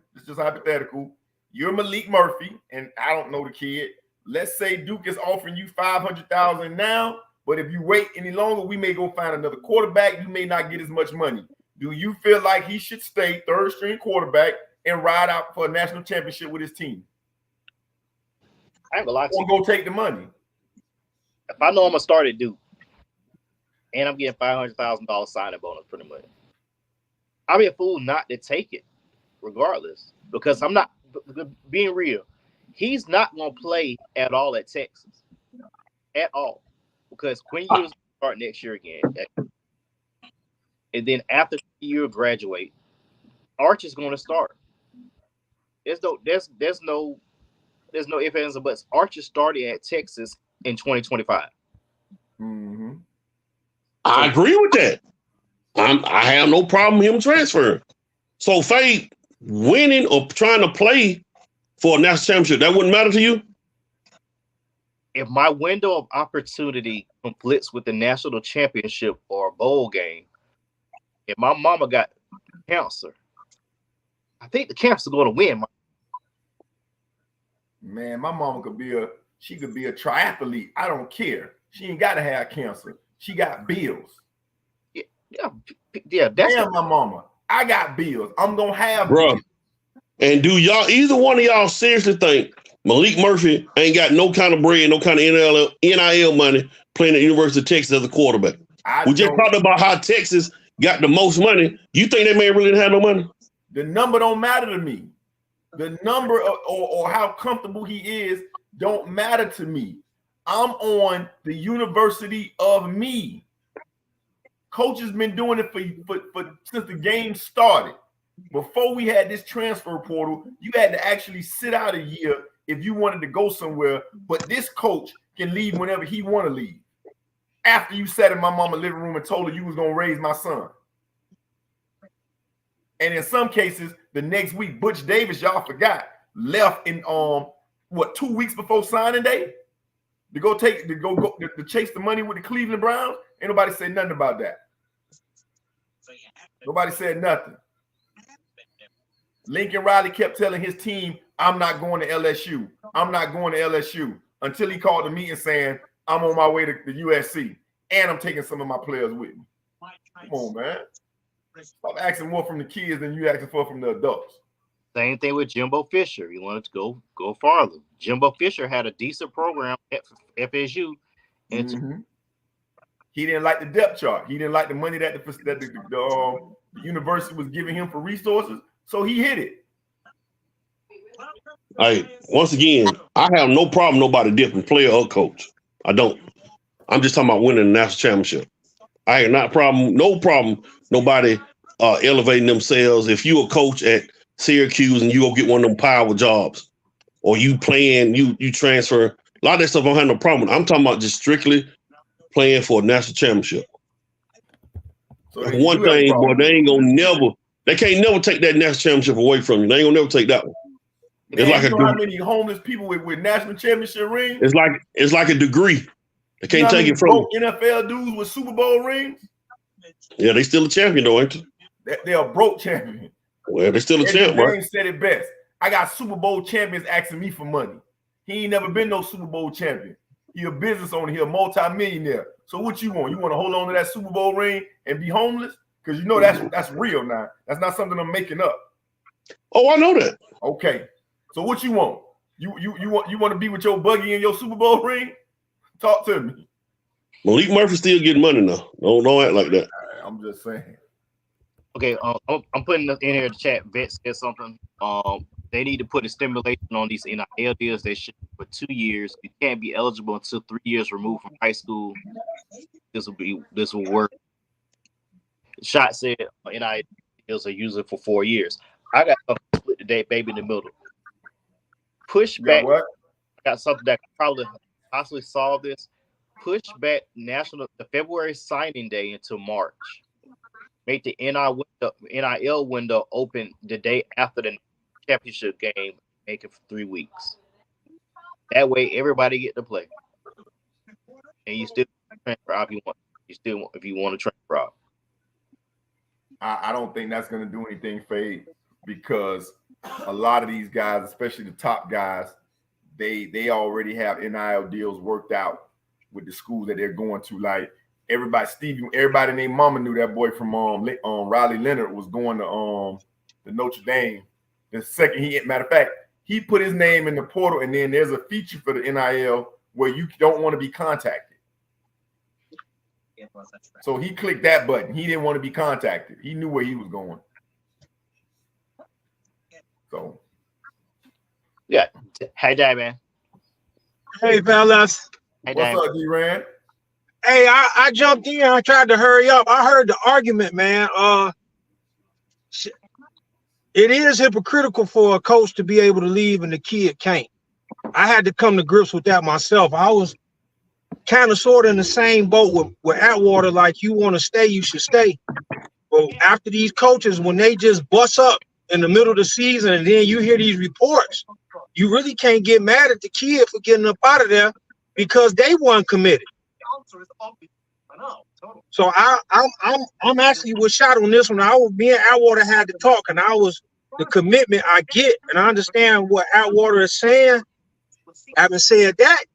You're Malik Murphy, and I don't know the kid. Let's say Duke is offering you $500,000 now, but if you wait any longer, we may go find another quarterback. You may not get as much money. Do you feel like he should stay third string quarterback and ride out for a national championship with his team? I ain't gonna lie to you. Or go take the money. If I know I'm gonna start at Duke and I'm getting $500,000 signing bonus pretty much, I'll be a fool not to take it regardless, because I'm not being real. He's not gonna play at all at Texas at all, because Quinn Ewers start next year again, and then after you graduate, Arch is going to start. There's no ifs, ands, or buts. Arch is starting at Texas in 2025. Mm-hmm. I agree with that. I have no problem him transferring. So Faye winning or trying to play for a national championship, that wouldn't matter to you? If my window of opportunity conflicts with the national championship or a bowl game, if my mama got cancer, I think the cancer going to win. Man, my mama could be a triathlete. I don't care. She ain't got to have cancer. She got bills. Yeah. That's my mama. I got bills. I'm gonna have bills. And do either one of y'all seriously think Malik Murphy ain't got no kind of bread, no kind of NIL money playing at the University of Texas as a quarterback? We just talked about how Texas got the most money. You think that man really didn't have no money? The number don't matter to me. The number or how comfortable he is don't matter to me. I'm on the University of me. Coach has been doing it for since the game started. Before we had this transfer portal, you had to actually sit out a year if you wanted to go somewhere. But this coach can leave whenever he want to leave. After you sat in my mama's living room and told her you was gonna raise my son. And in some cases, the next week, Butch Davis, y'all forgot, left in 2 weeks before signing day to chase the money with the Cleveland Browns. Ain't nobody said nothing about that. Nobody said nothing. Lincoln Riley kept telling his team, I'm not going to LSU. I'm not going to LSU, until he called the meeting saying, I'm on my way to the USC and I'm taking some of my players with me. Come on, man. Stop asking more from the kids than you asking for from the adults. Same thing with Jimbo Fisher. He wanted to go farther. Jimbo Fisher had a decent program at FSU. And he didn't like the depth chart. He didn't like the money that the university was giving him for resources. So he hit it. Hey, once again, I have no problem nobody different, player or coach. I don't. I'm just talking about winning the national championship. I have no problem nobody elevating themselves. If you a coach at Syracuse and you go get one of them power jobs, or you playing, you transfer, a lot of that stuff I don't have no problem. I'm talking about just strictly playing for a national championship. So one thing, boy, they can't never take that national championship away from you. They ain't gonna never take that one. Man, it's like how many homeless people with national championship rings? It's like a degree. They can't take it from you. NFL dudes with Super Bowl rings. Yeah, they still a champion though, ain't they? They're a broke champion. Well, they still a champ, right? Said it best. I got Super Bowl champions asking me for money. He ain't never been no Super Bowl champion. He a business owner. He a multi-millionaire. So what you want? You want to hold on to that Super Bowl ring and be homeless? Because you know that's real now. That's not something I'm making up. Oh, I know that. Okay. So what you want? You want to be with your buggy and your Super Bowl ring? Talk to me. Malik Murphy still getting money now. Don't act like that. I'm just saying. Okay, I'm putting in here in the chat. Vet said something. they need to put a stimulation on these NIL deals. They should for 2 years. You can't be eligible until 3 years removed from high school. This will work. Shot said NIL deals are usually for 4 years. I got something to split the day, baby, in the middle. Push back. What? I got something that could probably possibly solve this. Push back the February signing day until March. Make the NIL window open the day after the championship game. Make it for 3 weeks. That way, everybody get to play, and you still transfer out if you want. If you want to transfer out. I don't think that's going to do anything, Fade, because a lot of these guys, especially the top guys, they already have NIL deals worked out with the schools that they're going to. Like everybody named Mama knew that boy from Riley Leonard was going to Notre Dame. The second matter of fact, he put his name in the portal, and then there's a feature for the NIL where you don't want to be contacted. So he clicked that button. He didn't want to be contacted. He knew where he was going. So, yeah. Hey, Dad, man. Hey, fellas. Hey, what's up, D-Ran? Hey, I jumped in. I tried to hurry up. I heard the argument, man. It is hypocritical for a coach to be able to leave and the kid can't. I had to come to grips with that myself. I was kind of sort of in the same boat with Atwater, like you want to stay, you should stay. But after these coaches, when they just bust up in the middle of the season and then you hear these reports, you really can't get mad at the kid for getting up out of there because they weren't committed. So I'm actually was shot on this one. Me and Atwater had to talk, and the commitment I get, and I understand what Atwater is saying. Having said that,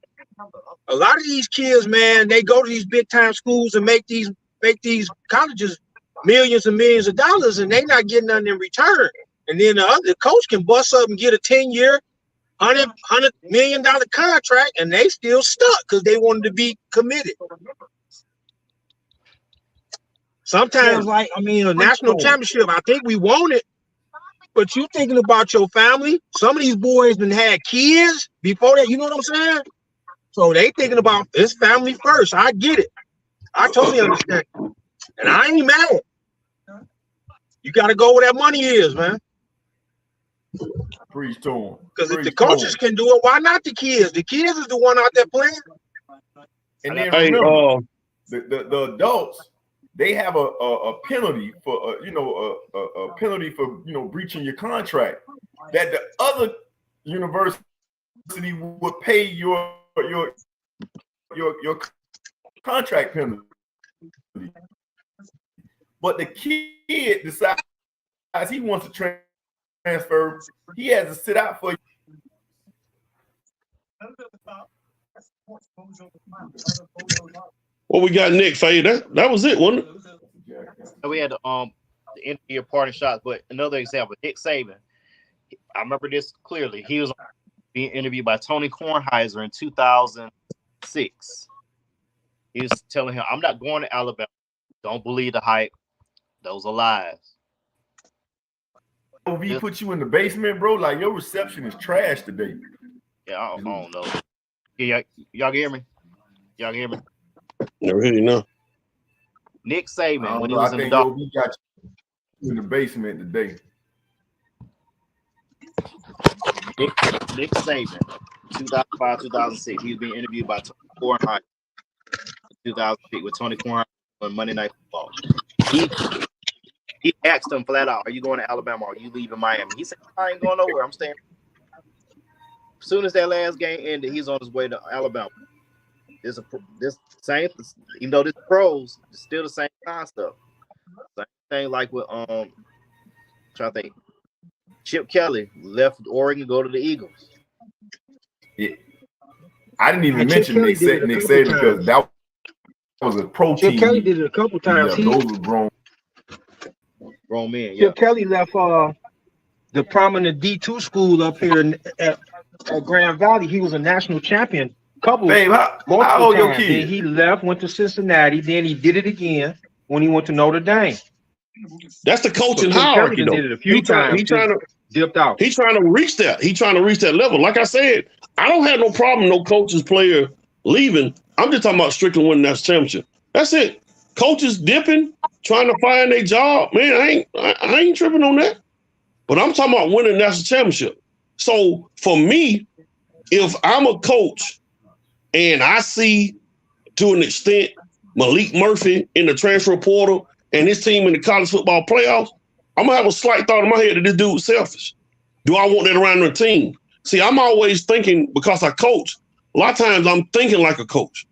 a lot of these kids, man, they go to these big time schools and make these colleges millions and millions of dollars, and they're not getting nothing in return. And then the coach can bust up and get a 10-year, $100 million contract, and they still stuck because they wanted to be committed. Sometimes, a national championship, I think we want it, but you thinking about your family. Some of these boys been had kids before that, you know what I'm saying? So they thinking about this family first. I get it. I totally understand. And I ain't mad. You got to go where that money is, man. Preach to him. Because if the coaches can do it, why not the kids? The kids is the one out there playing. And then remember, the adults, they have a penalty for a penalty for breaching your contract that the other university would pay your contract penalty. But the kid decides he wants to transfer, he has to sit out for you. What we got next, Fade? That was it, wasn't it? We had the interview party shots, but another example, Nick Saban. I remember this clearly. He was being interviewed by Tony Kornheiser in 2006. He was telling him, "I'm not going to Alabama. Don't believe the hype. Those are lies." He put you in the basement, bro. Like your reception is trash today. Yeah, I don't know. Yeah, y'all hear me? Y'all hear me? Never heard you know. Nick Saban when he I was in the think dog. he got you in the basement today. Nick Saban, 2005, 2006. He was being interviewed by Tony Kornheiser. 2006 with Tony Kornheiser on Monday Night Football. He asked him flat out, "Are you going to Alabama? Or are you leaving Miami?" He said, "I ain't going nowhere. I'm staying." As soon as that last game ended, he's on his way to Alabama. This same, even though this pros, it's still the same concept. Same thing like with trying to think. Chip Kelly left Oregon to go to the Eagles. Yeah. I didn't even mention Nick Saban because that was a pro team. Chip Kelly did it a couple times. Yeah, those were grown men. Yeah. Chip Kelly left the prominent D2 school up here at Grand Valley. He was a national champion. Babe, how old your kid? Then he left, went to Cincinnati. Then he did it again when he went to Notre Dame. That's the coaching hierarchy, though. Did it a few times. He trying to Dipped out. He's trying to reach that. He's trying to reach that level. Like I said, I don't have no problem, no coaches, player leaving. I'm just talking about strictly winning that championship. That's it. Coaches dipping, trying to find a job. Man, I ain't tripping on that. But I'm talking about winning national championship. So for me, if I'm a coach and I see to an extent Malik Murphy in the transfer portal and his team in the college football playoffs, I'm gonna have a slight thought in my head that this dude's selfish. Do I want that around the team? See, I'm always thinking, because I coach, a lot of times I'm thinking like a coach.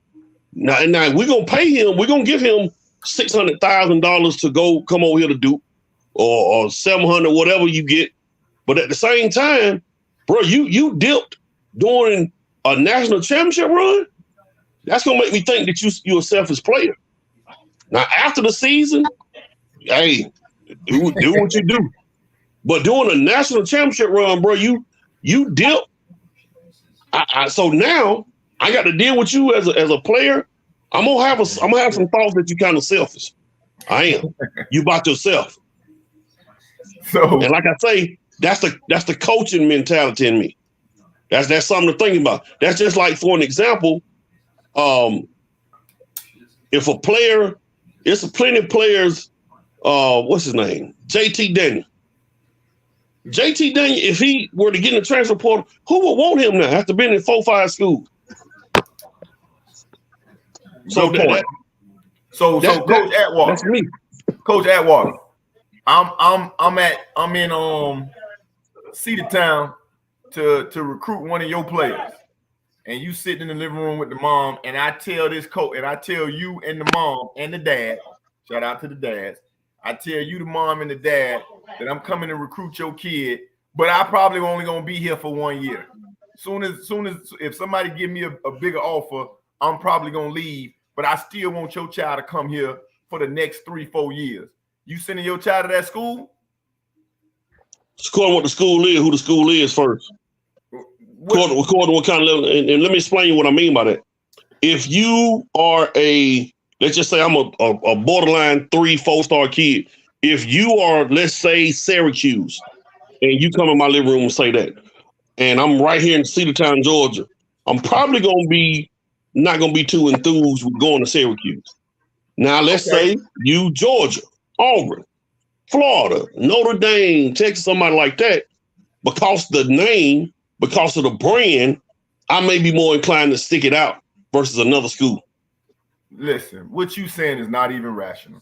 Now we're gonna pay him, we're gonna give him $600,000 to come over here to Duke, or $700, whatever you get. But at the same time, bro, you dipped during a national championship run. That's gonna make me think that you're a selfish player. Now after the season, hey, do what you do. But doing a national championship run, bro, you dipped. So now I got to deal with you as a player. I'm gonna have some thoughts that you kind of selfish. I am. You about yourself. So, and like I say, that's the coaching mentality in me. That's something to think about. That's just like, for an example, if a player, it's plenty of players. What's his name? JT Daniel. JT Daniel, if he were to get in the transfer portal, who would want him now after being in 4-5 schools? So Coach Atwater. That's me. Coach Atwater. I'm in Cedartown to recruit one of your players. And you sitting in the living room with the mom, and I tell this coach, and I tell you and the mom and the dad, shout out to the dads, I tell you, the mom and the dad, that I'm coming to recruit your kid, but I probably only gonna be here for 1 year. Soon as if somebody give me a bigger offer, I'm probably gonna leave, but I still want your child to come here for the next 3-4 years. You sending your child to that school? According to what the school is, who the school is first. According to what kind of level, and let me explain you what I mean by that. If you are let's just say I'm a borderline 3-4 star kid. If you are, let's say, Syracuse, and you come in my living room and say that, and I'm right here in Cedartown, Georgia, I'm probably not gonna be too enthused with going to Syracuse. Now let's say you Georgia, Auburn, Florida, Notre Dame, Texas, somebody like that, because the name, because of the brand, I may be more inclined to stick it out versus another school. Listen, what you saying is not even rational.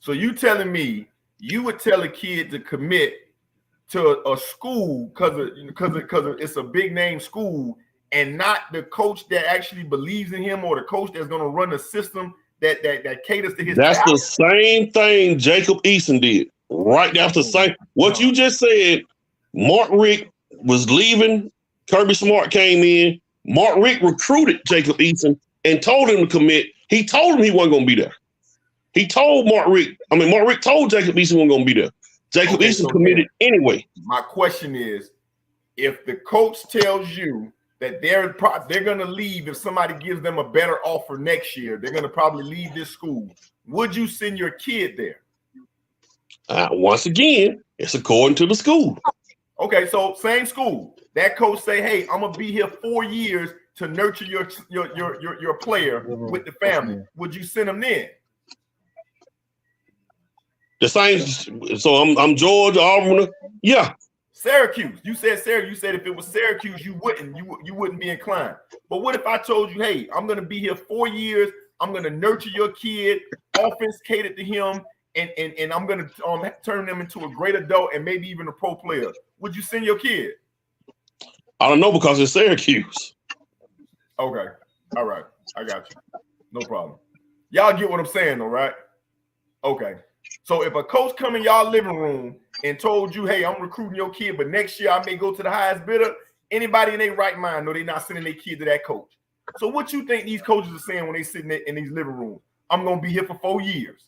So you telling me you would tell a kid to commit to a school because it's a big name school, and not the coach that actually believes in him, or the coach that's going to run the system that caters to his That's talent? the same thing Jacob Eason did. Right after saying what you just said, Mark Richt was leaving, Kirby Smart came in, Mark Richt recruited Jacob Eason and told him to commit. He told him he wasn't going to be there. He told Mark Richt told Jacob Eason wasn't going to be there. Jacob Eason committed anyway. My question is, if the coach tells you that they're going to leave if somebody gives them a better offer next year, they're going to probably leave this school, would you send your kid there? Once again, it's according to the school. Okay, so same school. That coach say, "Hey, I'm gonna be here 4 years to nurture your player with the family." Would you send him then? The same. So I'm Georgia, Auburn. Yeah. Syracuse. You said Syracuse. You said if it was Syracuse, you wouldn't be inclined. But what if I told you, "Hey, I'm gonna be here 4 years. I'm gonna nurture your kid, offense catered to him, and I'm gonna turn them into a great adult and maybe even a pro player"? Would you send your kid? I don't know, because it's Syracuse. Okay. All right. I got you. No problem. Y'all get what I'm saying though, right? Okay. So if a coach come in y'all living room and told you, "Hey, I'm recruiting your kid, but next year I may go to the highest bidder," anybody in their right mind know they're not sending their kid to that coach. So what you think these coaches are saying when they sitting in these living rooms? "I'm gonna be here for 4 years.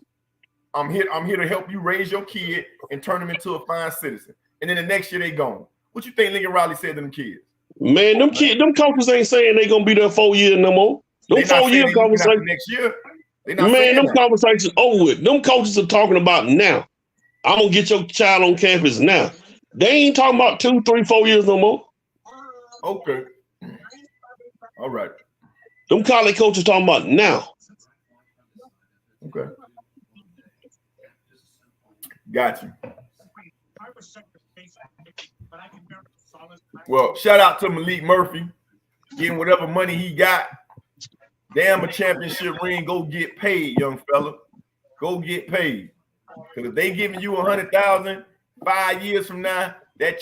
I'm here to help you raise your kid and turn him into a fine citizen." And then the next year they gone. What you think Lincoln Riley said to them kids? Man, them coaches ain't saying they gonna be there 4 years no more. Them 4 year conversations next year. Man, them conversations over with. Them coaches are talking about now. I'm gonna get your child on campus now. They ain't talking about 2, 3, 4 years no more. Okay. All right. Them college coaches talking about now. Okay. Got you. Well, shout out to Malik Murphy, getting whatever money he got. Damn, a championship ring. Go get paid, young fella. Go get paid. Because if they giving you 100,000 5 years from now, that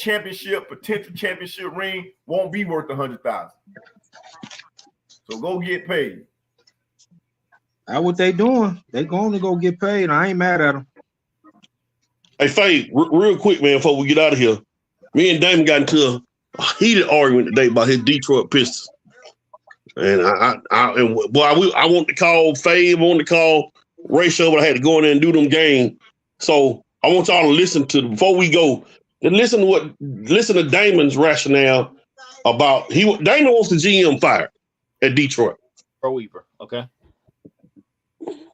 potential championship ring won't be worth 100,000. So go get paid. That's what they doing. They going to go get paid. I ain't mad at them. Hey, Faye, real quick, man, before we get out of here, me and Damon got into a heated argument today about his Detroit Pistons. And I want to call Faye, I want to call Rachel, but I had to go in there and do them game. So I want y'all to listen to, before we go, and listen to Damon's rationale about Damon wants the GM fired at Detroit. Pro Weaver, okay.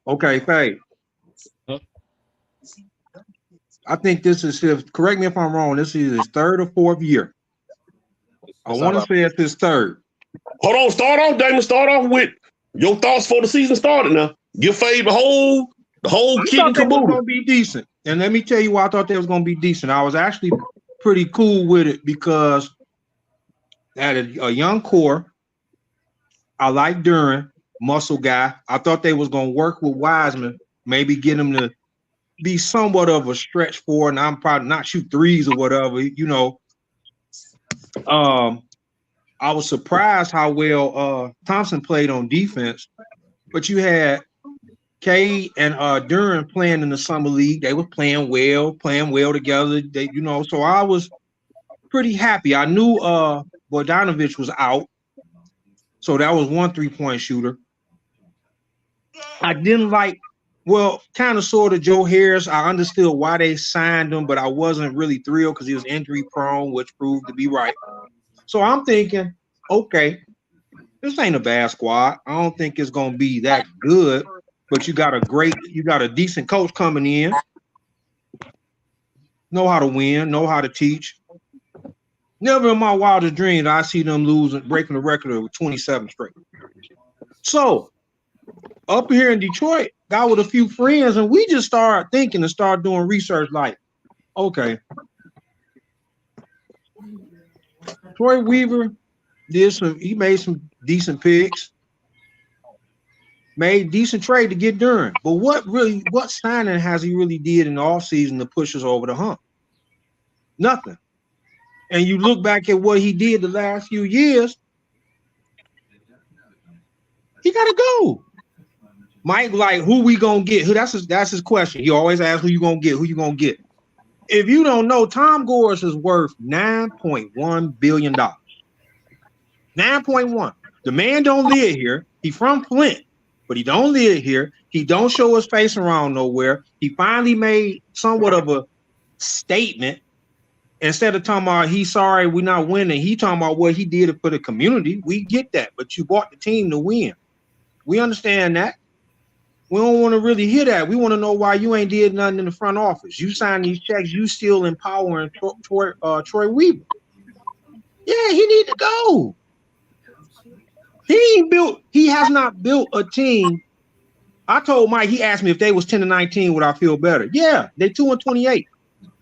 Okay, Faye. Huh? I think this is correct me if I'm wrong. This is his 3rd or 4th year. I want to say it's his 3rd. Hold on, start off, Damon. Start off with your thoughts for the season started now. Give Faye the whole kit and caboodle. Going to be decent. And let me tell you why I thought they was going to be decent. I was actually pretty cool with it because they had a young core. I like Duren, muscle guy. I thought they was going to work with Wiseman, maybe get him to be somewhat of a stretch forward, and I'm probably not shoot threes or whatever, you know. I was surprised how well Thompson played on defense, but you had Cade and Duren playing in the summer league. They were playing well together. They, you know, so I was pretty happy. I knew Bogdanovich was out, so that was one 3-point shooter. I didn't like, well, kind of sort of Joe Harris. I understood why they signed him, but I wasn't really thrilled because he was injury prone, which proved to be right. So I'm thinking, okay, this ain't a bad squad. I don't think it's gonna be that good, but you got a decent coach coming in, know how to win, know how to teach. Never in my wildest dreams I see them breaking the record of 27 straight. So up here in Detroit, got with a few friends, and we just started thinking and started doing research like, okay, Troy Weaver he made some decent picks, made decent trade to get Duren. But what signing has he really did in the offseason to push us over the hump? Nothing. And you look back at what he did the last few years, he got to go. Mike, like, who we gonna get? That's his question. He always asks who you gonna get. If you don't know, Tom Gores is worth $9.1 billion. 9.1. The man don't live here. He from Flint, but he don't live here. He don't show his face around nowhere. He finally made somewhat of a statement. Instead of talking about he's sorry we're not winning, he talking about what he did for the community. We get that, but you bought the team to win. We understand that. We don't want to really hear that. We want to know why you ain't did nothing in the front office. You signed these checks. You still empowering Troy Weaver. Yeah, he need to go. He has not built a team. I told Mike, he asked me if they was 10-19, would I feel better? Yeah, they 2-28.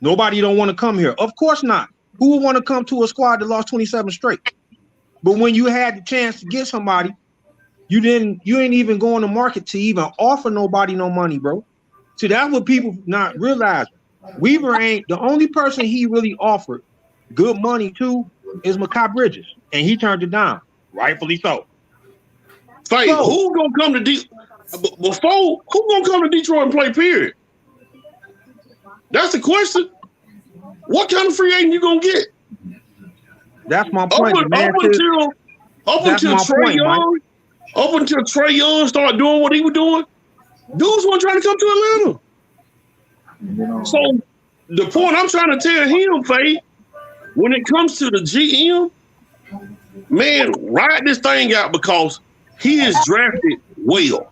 Nobody don't want to come here. Of course not. Who would want to come to a squad that lost 27 straight? But when you had the chance to get somebody, you ain't even go on the market to even offer nobody no money, bro. See, that's what people not realize. Weaver ain't the only person he really offered good money to is Mikal Bridges, and he turned it down, rightfully so. Faye, who gonna come to who gonna come to Detroit and play? Period. That's the question. What kind of free agent you gonna get? That's my point. Up until Trae Young started doing what he was doing, dudes weren't trying to come to Atlanta. So the point I'm trying to tell him, Faye, when it comes to the GM, man, ride this thing out because he is drafted well.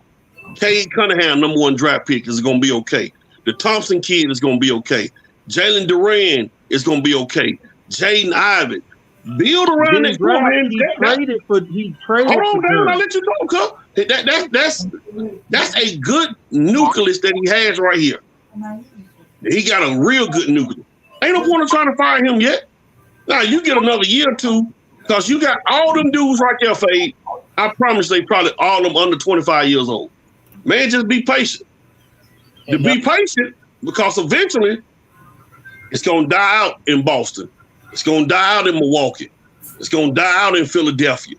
Cade Cunningham, #1 draft pick, is going to be okay. The Thompson kid is going to be okay. Jalen Duren it's gonna be okay. Jaden Ivey, build around Didn't that core, draft, man. he That- traded for hold on, for Damon, I'll Durham. let you talk, cuz. That's a good nucleus that he has right here. He got a real good nucleus. Ain't no point in trying to fire him yet. Now you get another year or two, because you got all them dudes right there, Fade. I promise they probably all them under 25 years old. Man, just be patient. To be patient, because eventually it's gonna die out in Boston. It's gonna die out in Milwaukee. It's gonna die out in Philadelphia.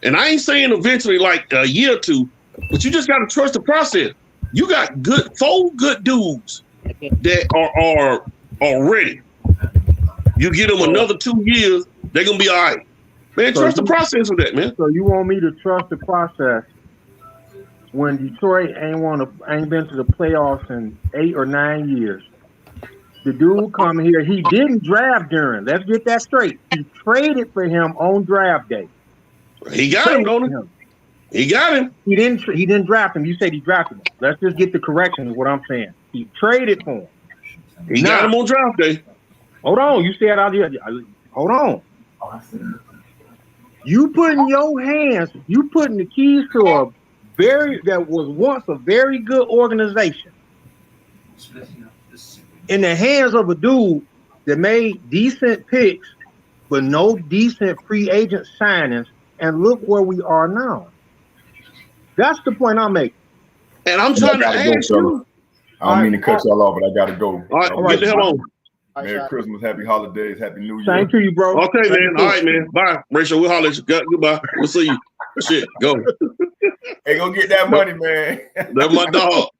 And I ain't saying eventually like a year or two, but you just gotta trust the process. You got four good dudes that are ready. You give them another 2 years, they're gonna be all right. Man, So trust the you- process with that, man. So you want me to trust the process when Detroit ain't been to the playoffs in 8 or 9 years? The dude come here, he didn't draft Duran. Let's get that straight. He traded for him on draft day. He got him, don't he? He got him. He didn't draft him. You said he drafted him. Let's just get the correction of what I'm saying. He traded for him. He got him on draft day. Hold on. You said out here. Hold on. You putting the keys to that was once a very good organization in the hands of a dude that made decent picks, but no decent free agent signings, and look where we are now. That's the point I'm making. And I'm trying to ask you. I don't mean to cut y'all off, but I gotta go. All right, get the hell on. Merry Christmas, Happy Holidays, Happy New Year. Same to you, bro. Okay, man. All right, man. Bye. Rachel, we'll holler at you. Goodbye. We'll see you. Shit, go. Hey, go get that money, man. That's my dog.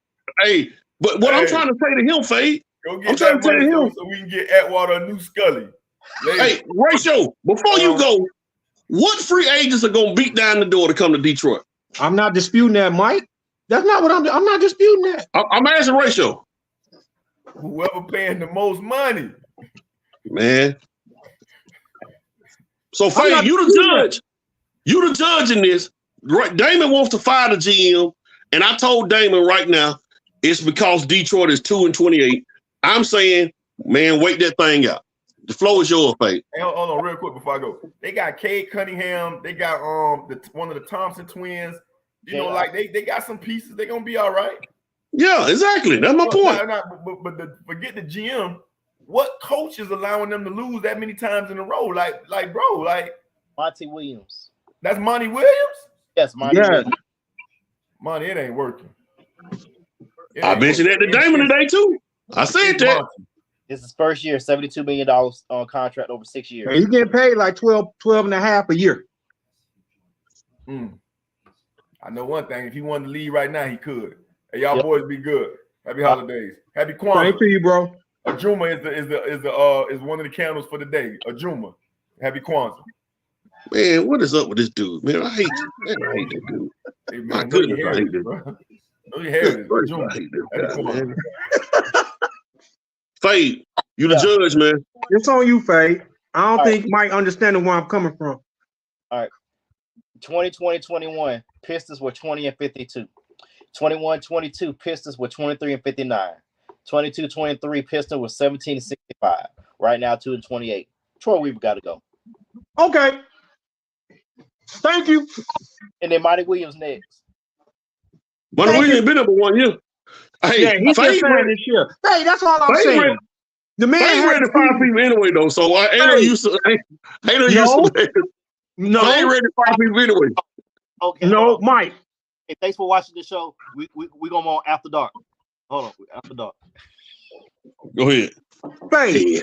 Hey, but what I'm trying to say to him, Fade, Go I'm get trying that to tell money him. so we can get Atwater a new Scully. Later. Hey, Rachel, before you go, what free agents are gonna beat down the door to come to Detroit? I'm not disputing that, Mike. That's not what I'm not disputing that. I'm asking Rachel. Whoever paying the most money. Man. So I'm Fade, not you the disputing judge. You the judge in this. Right, Damon wants to fire the GM, and I told Damon right now it's because Detroit is 2-28. I'm saying, man, wait that thing out. The floor is yours, Fade. Hey, hold on, real quick before I go. They got Cade Cunningham. They got one of the Thompson twins. You know, like they got some pieces. They're gonna be all right. Yeah, exactly. That's my point. But forget the GM. What coach is allowing them to lose that many times in a row? Like bro, Monty Williams. That's Monty Williams. Yes, Monty Yeah. Williams. Monty, it ain't working. I mentioned that to Damon today too. I said that. This is first year, $72 million on contract over 6 years. He's getting paid like 12 and a half a year. I know one thing. If he wanted to leave right now, he could. Hey, y'all boys be good. Happy holidays. Happy Kwanzaa. Same to you, bro. Ajuma is one of the candles for the day. Ajuma. Happy Kwanzaa. Man, what is up with this dude? Man, I hate this dude. Hey, man, My know goodness, your I hate heritage, this. bro. Know your heritage. Ajuma. I hate this Happy guy, man. Kwanzaa. Fade, you the judge, man. It's on you, Faye. I don't think Mike understanding where I'm coming from. 2020-21, Pistons were 20-52. 21-22, Pistons were 23-59. 22-23, Pistons were 17-65. Right now, 2-28. Troy Weaver got to go. Okay. Thank you. And then Monty Williams next. Monty Williams been up for 1 year. Hey, Yeah, he's just Fade saying ready. this year. Hey, that's all I'm Fade saying. ready. The man Fade ready to fire people anyway, though. So I ain't no use to. Ain't no use to that. No, Fade ready to fire people anyway. Okay. no, Mike. Hey, thanks for watching the show. We going on After Dark. Hold on. After Dark. Go ahead. Faye.